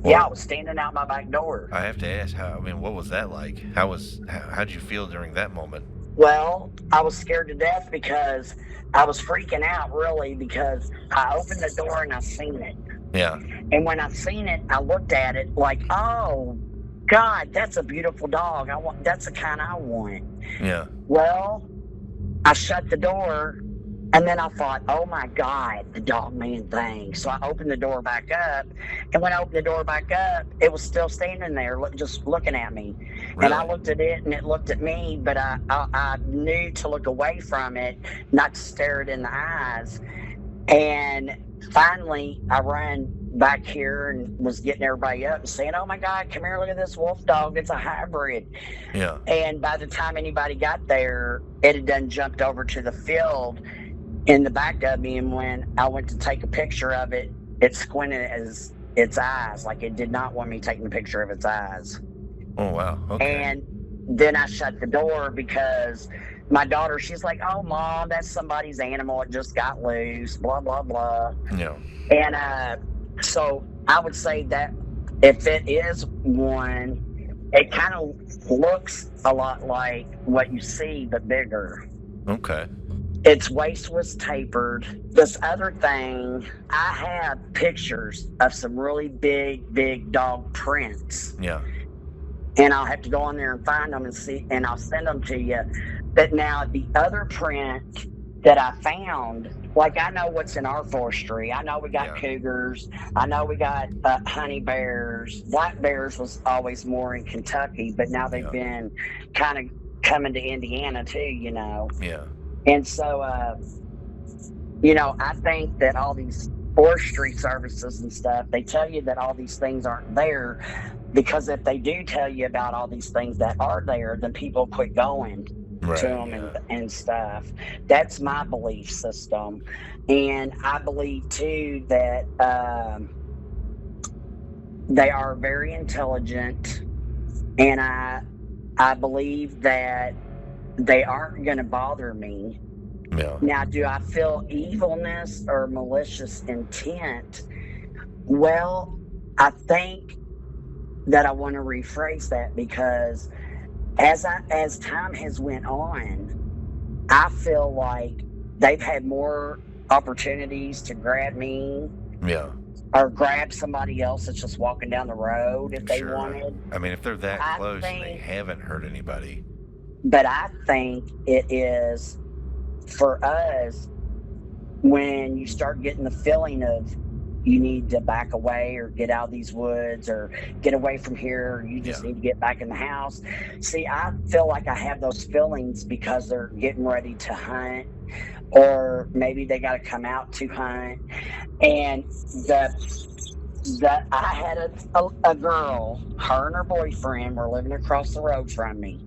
A: Well,
C: Yeah, I was standing out my back door.
A: I have to ask, what was that like? How did you feel during that moment?
C: Well, I was scared to death because I was freaking out, really, because I opened the door and I seen it.
A: Yeah.
C: And when I seen it, I looked at it like, oh, God, that's a beautiful dog. That's the kind I want.
A: Yeah.
C: Well, I shut the door, and then I thought, oh, my God, the Dogman thing. So I opened the door back up, and when I opened the door back up, it was still standing there just looking at me.
A: Really?
C: And I looked at it, and it looked at me, but I knew to look away from it, not to stare it in the eyes. And finally, I ran back here and was getting everybody up and saying, oh, my God, come here, look at this wolf dog. It's a hybrid.
A: Yeah.
C: And by the time anybody got there, it had done jumped over to the field in the back of me, and when I went to take a picture of it, it squinted as its eyes, like it did not want me taking a picture of its eyes.
A: Oh, wow. Okay.
C: And then I shut the door because my daughter, she's like, oh, Mom, that's somebody's animal. It just got loose, blah, blah, blah.
A: Yeah.
C: And so I would say that if it is one, it kind of looks a lot like what you see, but bigger.
A: Okay.
C: Its waist was tapered. This other thing, I have pictures of some really big dog prints.
A: Yeah.
C: And I'll have to go on there and find them and see, and I'll send them to you. But now the other print that I found, like I know what's in our forestry. I know we got cougars. I know we got honey bears. Black bears was always more in Kentucky, but now they've been kind of coming to Indiana too, you know.
A: Yeah.
C: And so, I think that all these forestry services and stuff, they tell you that all these things aren't there, because if they do tell you about all these things that are there, then people quit going to them and stuff. That's my belief system. And I believe, too, that they are very intelligent, and I believe that they aren't going to bother me.
A: Yeah.
C: Now, do I feel evilness or malicious intent? Well, I think that I want to rephrase that, because as time has went on, I feel like they've had more opportunities to grab me.
A: Yeah.
C: Or grab somebody else that's just walking down the road if they wanted.
A: I mean, if they're that close and they haven't hurt anybody.
C: But I think it is for us, when you start getting the feeling of you need to back away or get out of these woods or get away from here, or you just need to get back in the house. See, I feel like I have those feelings because they're getting ready to hunt, or maybe they got to come out to hunt. And I had a girl, her and her boyfriend were living across the road from me.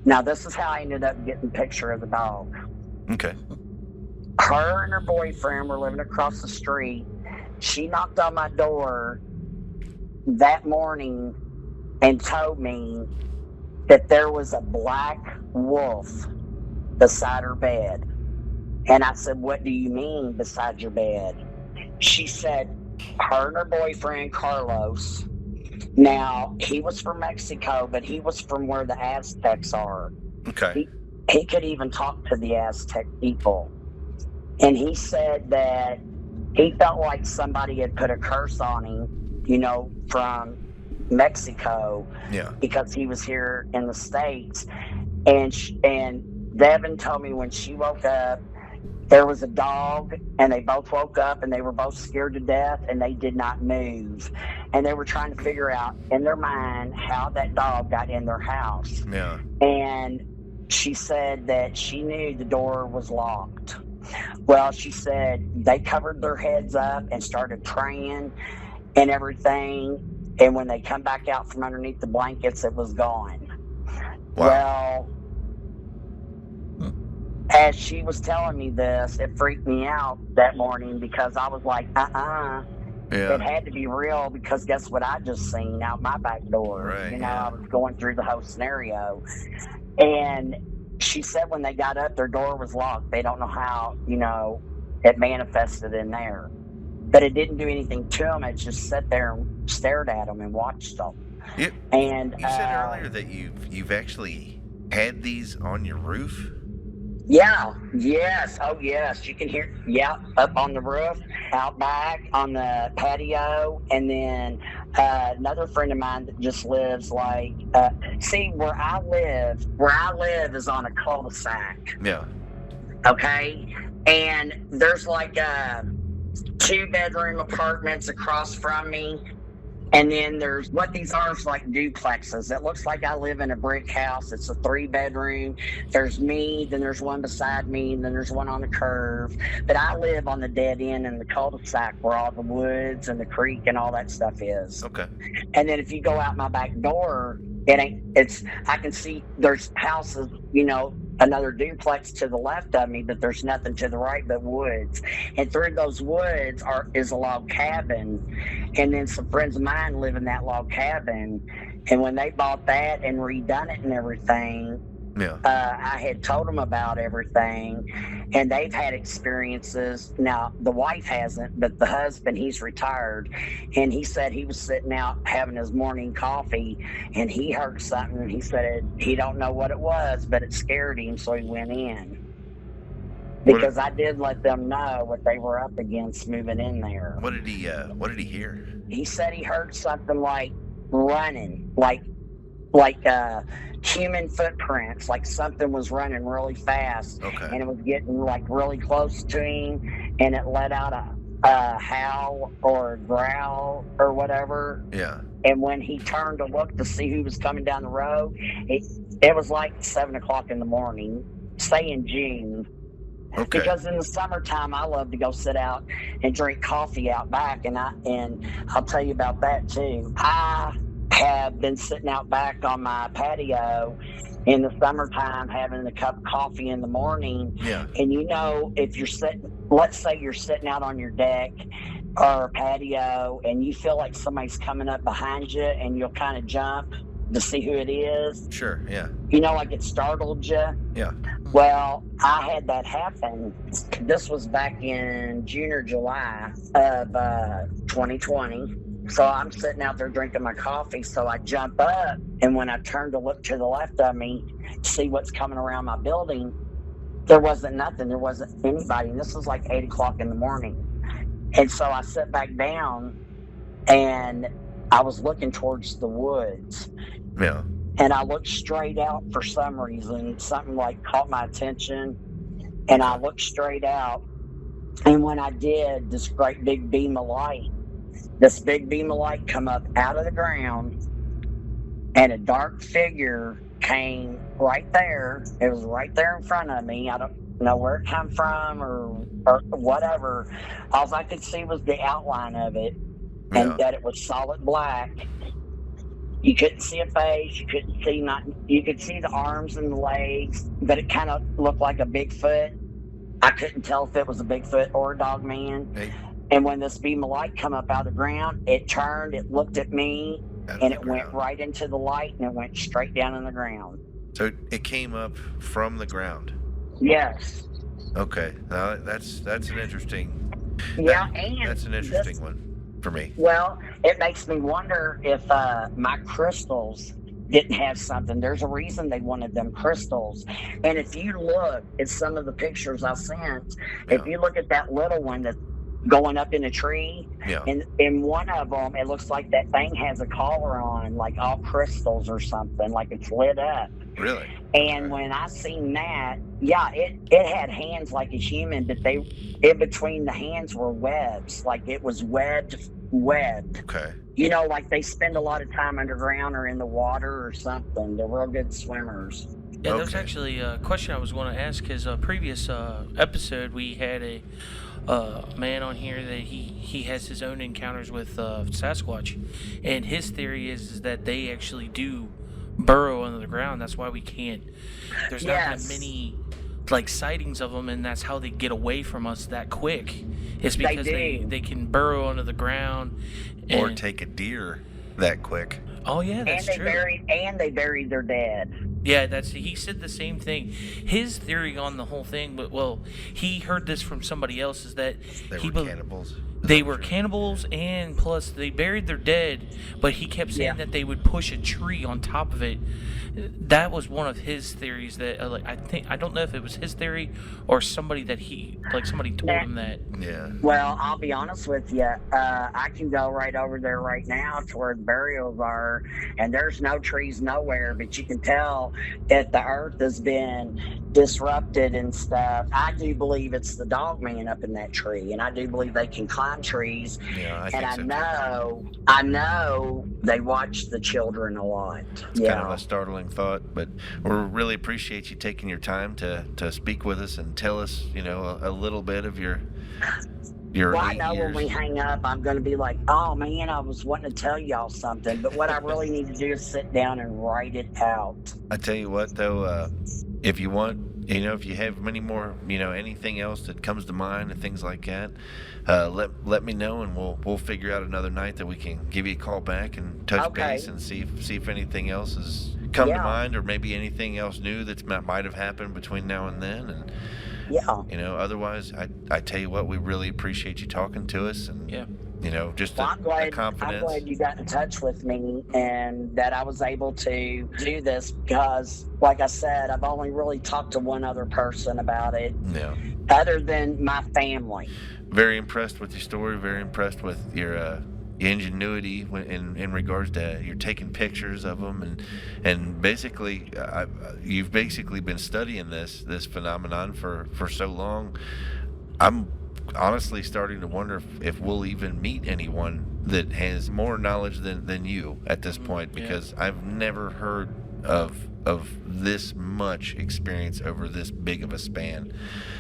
C: Now, this is how I ended up getting a picture of the dog.
A: Okay.
C: Her and her boyfriend were living across the street. She knocked on my door that morning and told me that there was a black wolf beside her bed. And I said, what do you mean beside your bed? She said, her and her boyfriend, Carlos, now, he was from Mexico, but he was from where the Aztecs are.
A: Okay.
C: He could even talk to the Aztec people. And he said that he felt like somebody had put a curse on him, from Mexico.
A: Yeah.
C: Because he was here in the States. And Devin told me when she woke up, there was a dog, and they both woke up, and they were both scared to death, and they did not move. And they were trying to figure out in their mind how that dog got in their house.
A: Yeah.
C: And she said that she knew the door was locked. Well, she said they covered their heads up and started praying and everything. And when they come back out from underneath the blankets, it was gone.
A: Wow.
C: Well, as she was telling me this, it freaked me out that morning because I was like,
A: Yeah.
C: It had to be real because guess what I just seen out my back door?
A: Right,
C: You know,
A: yeah.
C: I was going through the whole scenario. And she said when they got up, their door was locked. They don't know how, it manifested in there. But it didn't do anything to them. It just sat there and stared at them and watched them. And
A: You said earlier that you've actually had these on your roof?
C: Yeah, yes, oh yes, you can hear, up on the roof, out back on the patio, and then another friend of mine that just lives see where I live is on a cul-de-sac,
A: Yeah.
C: okay, and there's like 2-bedroom apartments across from me. And then there's what these are is like duplexes. It looks like I live in a brick house. It's a 3-bedroom. There's me, then there's one beside me, and then there's one on the curve. But I live on the dead end in the cul-de-sac where all the woods and the creek and all that stuff is.
A: Okay.
C: And then if you go out my back door, I can see there's houses, another duplex to the left of me, but there's nothing to the right but woods. And through those woods is a log cabin. And then some friends of mine live in that log cabin. And when they bought that and redone it and everything, I had told them about everything, and they've had experiences. Now, the wife hasn't, but the husband, he's retired, and he said he was sitting out having his morning coffee, and he heard something, and he said he don't know what it was, but it scared him, so he went in. Because I did let them know what they were up against moving in there.
A: What did he hear?
C: He said he heard something like running, like human footprints, like something was running really fast.
A: Okay.
C: And it was getting like really close to him, and it let out a howl or a growl or whatever.
A: Yeah.
C: And when he turned to look to see who was coming down the road, it was like 7:00 in the morning, say in June.
A: Okay.
C: Because in the summertime, I love to go sit out and drink coffee out back, and I'll tell you about that too. I have been sitting out back on my patio in the summertime having a cup of coffee in the morning.
A: Yeah.
C: And if you're let's say you're sitting out on your deck or a patio and you feel like somebody's coming up behind you and you'll kind of jump to see who it is.
A: Sure, yeah.
C: Like it startled you.
A: Yeah.
C: Well, I had that happen. This was back in June or July of 2020. So I'm sitting out there drinking my coffee. So I jump up, and when I turn to look to the left of me, see what's coming around my building, there wasn't nothing. There wasn't anybody. And this was like 8:00 in the morning. And so I sat back down, and I was looking towards the woods.
A: Yeah.
C: And I looked straight out for some reason. Something like caught my attention. And I looked straight out. And when I did, this big beam of light come up out of the ground. And a dark figure came right there. It was right there in front of me. I don't know where it came from or whatever. All I could see was the outline of it. And that it was solid black. You couldn't see a face. You couldn't see you could see the arms and the legs, but it kind of looked like a Bigfoot. I couldn't tell if it was a Bigfoot or a Dogman.
A: Hey.
C: And when this beam of light come up out of the ground, it turned, it looked at me, and it went right into the light, and it went straight down in the ground.
A: So it came up from the ground?
C: Yes.
A: Okay. Now that's an interesting... That's an interesting one for me.
C: Well, it makes me wonder if my crystals didn't have something. There's a reason they wanted them crystals. And if you look at some of the pictures I sent, if you look at that little one that's going up in a tree, and in one of them, it looks like that thing has a collar on, like all crystals or something, like it's lit up.
A: Really?
C: And when I seen that, it had hands like a human, but in between the hands were webs, like it was webbed.
A: Okay.
C: Like they spend a lot of time underground or in the water or something. They're real good swimmers.
B: Yeah, there's actually a question I was going to ask. His previous episode, we had a man on here that he has his own encounters with Sasquatch, and his theory is that they actually do burrow under the ground. That's why we can't. There's not that many like sightings of them, and that's how they get away from us that quick. It's
C: They
B: because
C: do.
B: they can burrow under the ground
A: Or
B: and-
A: take a deer that quick.
B: Oh yeah, that's
C: and
B: true.
C: they buried their dead.
B: Yeah, he said the same thing. His theory on the whole thing, but well, he heard this from somebody else, is that
A: They
B: he
A: were
B: bel-
A: cannibals.
B: They were cannibals, and plus they buried their dead, but he kept saying that they would push a tree on top of it. That was one of his theories. That I don't know if it was his theory or somebody that somebody told him that.
A: Yeah.
C: Well, I'll be honest with you. I can go right over there right now to where the burials are, and there's no trees nowhere, but you can tell that the earth has been disrupted and stuff. I do believe it's the dogman up in that tree, and I do believe they can climb trees.
A: Yeah, I think
C: And
A: so.
C: I know they watch the children a lot.
A: It's kind of a startling thought, but we really appreciate you taking your time to speak with us and tell us, a little bit of your
C: Well, I
A: 8
C: know
A: years.
C: when we hang up, I'm going to be like, oh man, I was wanting to tell y'all something. But what I really need to do is sit down and write it out.
A: I tell you what, though, if you want, if you have many more, anything else that comes to mind and things like that, let me know, and we'll figure out another night that we can give you a call back and touch base and see if anything else has come to mind, or maybe anything else new that might have happened between now and then. And otherwise, I tell you what, we really appreciate you talking to us, and just
C: I'm
A: the confidence.
C: I'm glad you got in touch with me and that I was able to do this, because, like I said, I've only really talked to one other person about it, other than my family.
A: Very impressed with your story. Very impressed with your ingenuity in regards to you're taking pictures of them, and basically you've basically been studying this phenomenon for so long. I'm honestly starting to wonder if we'll even meet anyone that has more knowledge than you at this point, because I've never heard of this much experience over this big of a span.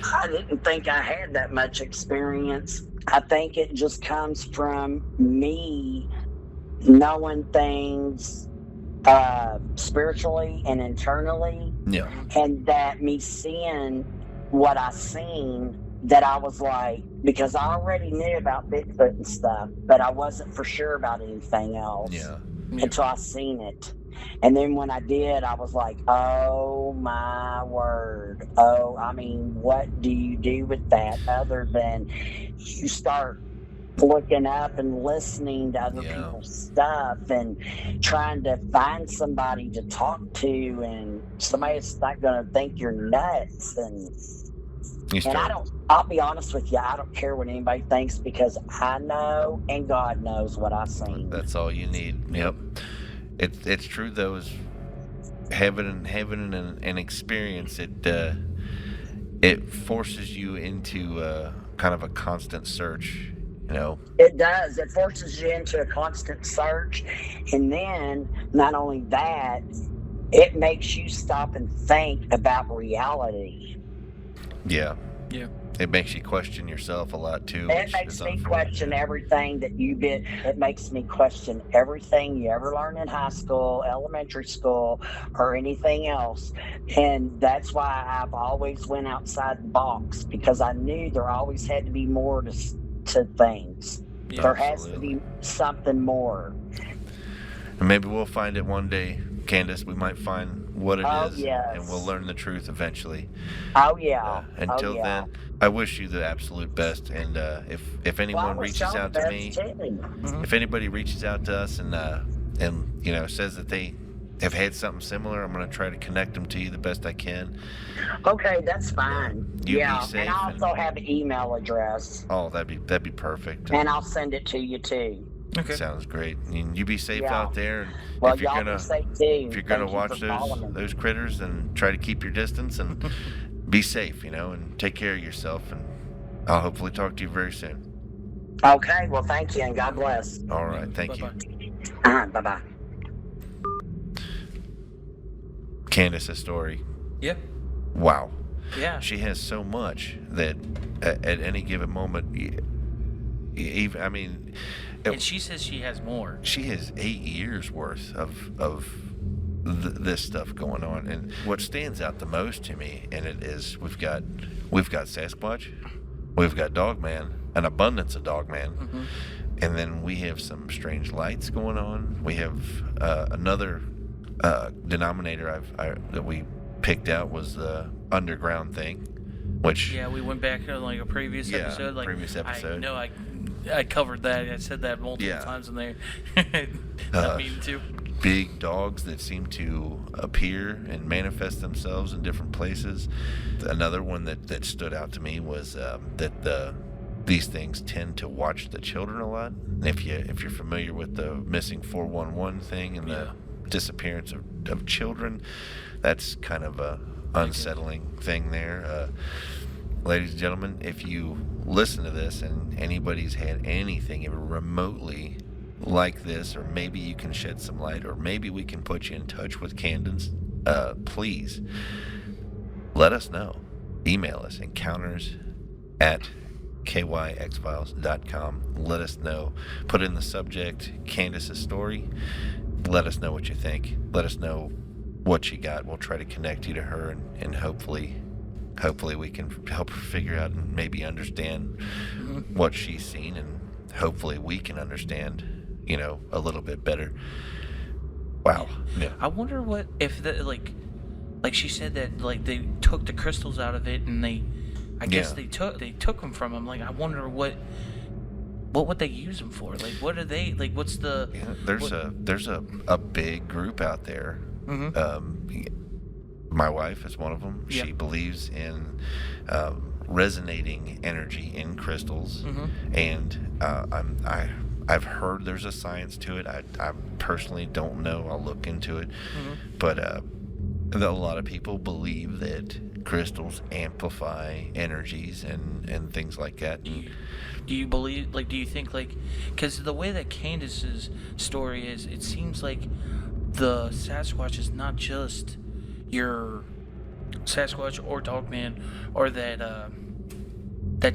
C: I didn't think I had that much experience. I think it just comes from me knowing things spiritually and internally, and that me seeing what I seen, that I was like, because I already knew about Bigfoot and stuff, but I wasn't for sure about anything else until I seen it. And then when I did, I was like, oh my word. Oh, I mean, what do you do with that other than you start looking up and listening to other people's stuff and trying to find somebody to talk to, and somebody's not going to think you're nuts. And I'll be honest with you, I don't care what anybody thinks, because I know and God knows what I've seen.
A: That's all you need. Yep. It's true though, is having an experience, it forces you into kind of a constant search,
C: It does. It forces you into a constant search, and then not only that, it makes you stop and think about reality.
A: Yeah. It makes you question yourself a lot too.
C: It makes me question everything that you did. It makes me question everything you ever learned in high school, elementary school, or anything else. And that's why I've always went outside the box, because I knew there always had to be more to things.
A: Yeah,
C: there has to be something more.
A: And maybe we'll find it one day, Candace. We might find what it is,
C: yes.
A: and we'll learn the truth eventually.
C: Oh yeah.
A: Until then, I wish you the absolute best. And if anyone reaches out to me, if anybody reaches out to us and says that they have had something similar, I'm going to try to connect them to you the best I can.
C: Okay, that's fine.
A: You be safe,
C: and I also have an email address.
A: Oh, that'd be perfect.
C: And I'll send it to you too.
B: Okay.
A: Sounds great. And you be safe out there. And
C: well,
A: if you're
C: y'all
A: gonna,
C: be safe too.
A: If you're gonna watch those critters, then try to keep your distance and be safe, and take care of yourself. And I'll hopefully talk to you very soon.
C: Okay. Well, thank you, and God bless.
A: All right. Thank you.
C: Bye-bye.
A: Candace's story.
B: Yeah.
A: Wow.
B: Yeah.
A: She has so much that at any given moment, even
B: and she says she has more.
A: She has 8 years worth of this stuff going on. And what stands out the most to me in it is we've got Sasquatch, we've got Dogman, an abundance of Dogman,
B: Mm-hmm.
A: and then we have some strange lights going on. We have another denominator that we picked out was the underground thing, which
B: Yeah, we went back to like a previous episode. Like
A: previous episode.
B: I know I covered that. I said that multiple times in there. Not meaning to.
A: Big dogs that seem to appear and manifest themselves in different places. Another one that stood out to me was that these things tend to watch the children a lot. And if you're familiar with the missing 411 thing and the disappearance of children, that's kind of a unsettling thing there. Ladies and gentlemen, if you listen to this and anybody's had anything even remotely like this, or maybe you can shed some light, or maybe we can put you in touch with Candace, please let us know. Email us, encounters@kyxfiles.com. Let us know. Put in the subject Candace's story. Let us know what you think. Let us know what you got. We'll try to connect you to her, and hopefully we can help her figure out and maybe understand what she's seen, and hopefully we can understand, a little bit better. Wow. Yeah.
B: I wonder what if that like she said that like they took the crystals out of it, and I guess they took them from him. Like I wonder what would they use them for? Like what are they like? What's the?
A: Yeah, there's a big group out there.
B: Mm-hmm.
A: My wife is one of them.
B: Yeah.
A: She believes in resonating energy in crystals,
B: Mm-hmm.
A: and I've heard there's a science to it. I personally don't know. I'll look into it,
B: Mm-hmm.
A: but a lot of people believe that crystals amplify energies and things like that.
B: Do you believe, like, do you think, like, because the way that Candace's story is, it seems like the Sasquatch is not just your Sasquatch or Dogman or that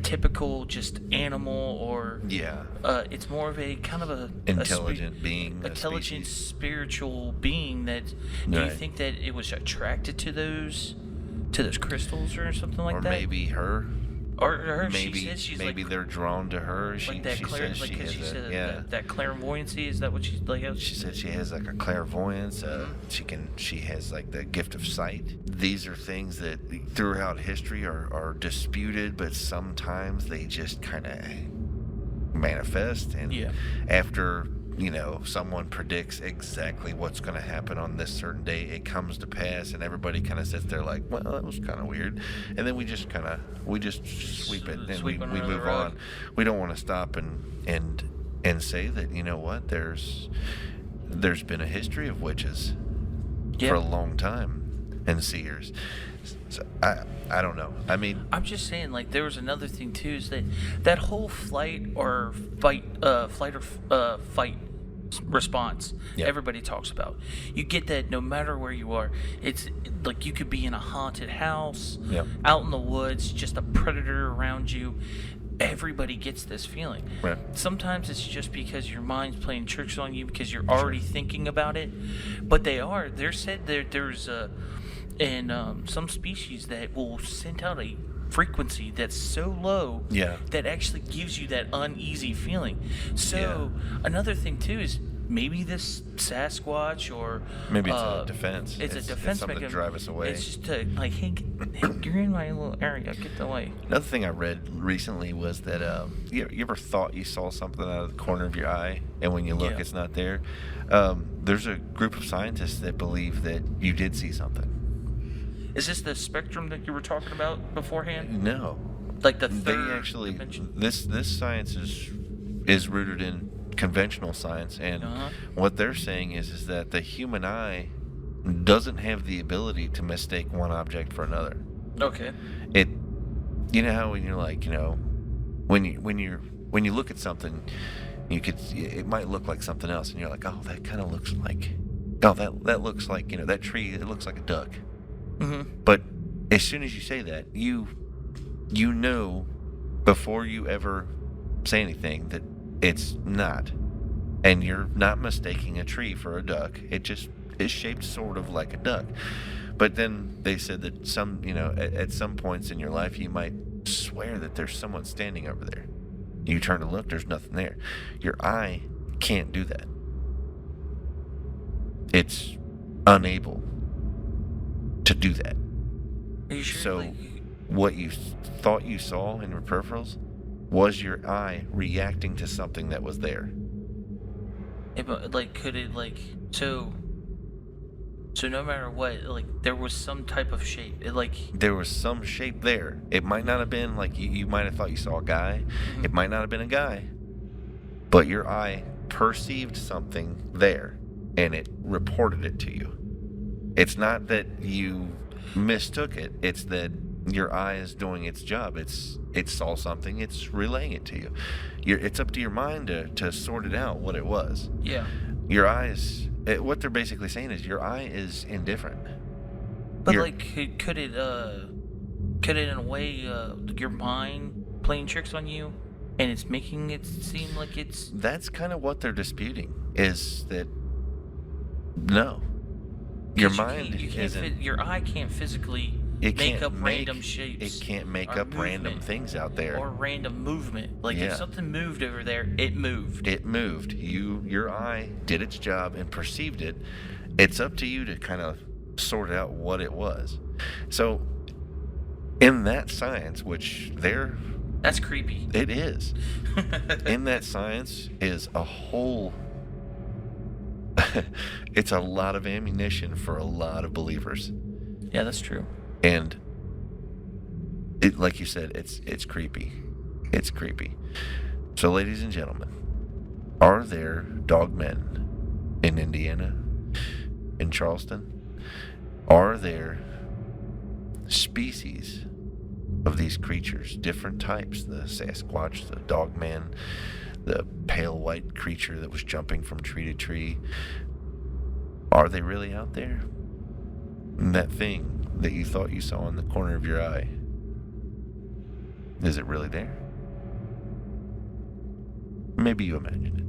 B: typical just animal, or it's more of a kind of a
A: intelligent being,
B: intelligent spiritual being. That do you think that it was attracted to those crystals or something like that?
A: Or maybe her.
B: Or her,
A: maybe
B: she says she's
A: maybe
B: like,
A: they're drawn to her.
B: like that
A: she
B: clair,
A: says
B: like
A: she has
B: she said that clairvoyancy. Is that what she's like?
A: She said she has like a clairvoyance. She has like the gift of sight. These are things that throughout history are disputed, but sometimes they just kind of manifest. And after someone predicts exactly what's going to happen on this certain day, it comes to pass, and everybody kind of sits there like, well, that was kind of weird, and then we just sweep it and we move on. We don't want to stop and say that, what, there's been a history of witches for a long time, and seers. So I don't know. I mean,
B: I'm just saying, like, there was another thing too, is that whole flight or fight response everybody talks about. You get that no matter where you are. It's like you could be in a haunted house, out in the woods, just a predator around you. Everybody gets this feeling.
A: Right.
B: Sometimes it's just because your mind's playing tricks on you because you're already thinking about it. But they're said there's some species that will send out a frequency that's so low that actually gives you that uneasy feeling. So another thing too is maybe this Sasquatch, or
A: maybe it's a defense.
B: It's a defense
A: something
B: mechanism
A: to drive us away.
B: It's just to like, hey, you're in my little area, get away.
A: Another thing I read recently was that you ever thought you saw something out of the corner of your eye, and when you look, it's not there. There's a group of scientists that believe that you did see something.
B: Is this the spectrum that you were talking about beforehand?
A: No,
B: like the third dimension?
A: This science is rooted in conventional science, and what they're saying is that the human eye doesn't have the ability to mistake one object for another.
B: Okay.
A: How when you're like, when you look at something, it might look like something else, and you're like, oh, that kind of looks like, that looks like, that tree, it looks like a duck.
B: Mm-hmm.
A: But as soon as you say that, you know before you ever say anything that it's not, and you're not mistaking a tree for a duck. It just is shaped sort of like a duck. But then they said that some, at some points in your life, you might swear that there's someone standing over there. You turn to look, there's nothing there. Your eye can't do that. It's unable to do that.
B: Are you sure?
A: So what you thought you saw in your peripherals was your eye reacting to something that was there.
B: Yeah, but could it so no matter what, there was some type of shape.
A: There was some shape there. It might not have been you might have thought you saw a guy.
B: Mhm.
A: It might not have been a guy. But your eye perceived something there and it reported it to you. It's not that you mistook it. It's that your eye is doing its job. It saw something. It's relaying it to you. It's up to your mind to sort it out what it was.
B: Yeah.
A: Your eyes. What they're basically saying is your eye is indifferent.
B: But could it in a way your mind playing tricks on you, and it's making it seem like it's.
A: That's kind of what they're disputing. Is that no. Your mind isn't.
B: Your eye can't physically make up random shapes.
A: It can't make
B: or
A: up random things out there.
B: Or random movement. If something moved over there, it moved.
A: It moved. Your eye did its job and perceived it. It's up to you to kind of sort out what it was. So, in that science, which
B: that's creepy.
A: It is. In that science is a whole. It's a lot of ammunition for a lot of believers.
B: Yeah, that's true.
A: And like you said, it's creepy. It's creepy. So, ladies and gentlemen, are there dogmen in Indiana, in Charleston? Are there species of these creatures, different types? The Sasquatch, the Dogman, the pale white creature that was jumping from tree to tree. Are they really out there? And that thing that you thought you saw in the corner of your eye, is it really there? Maybe you imagined it.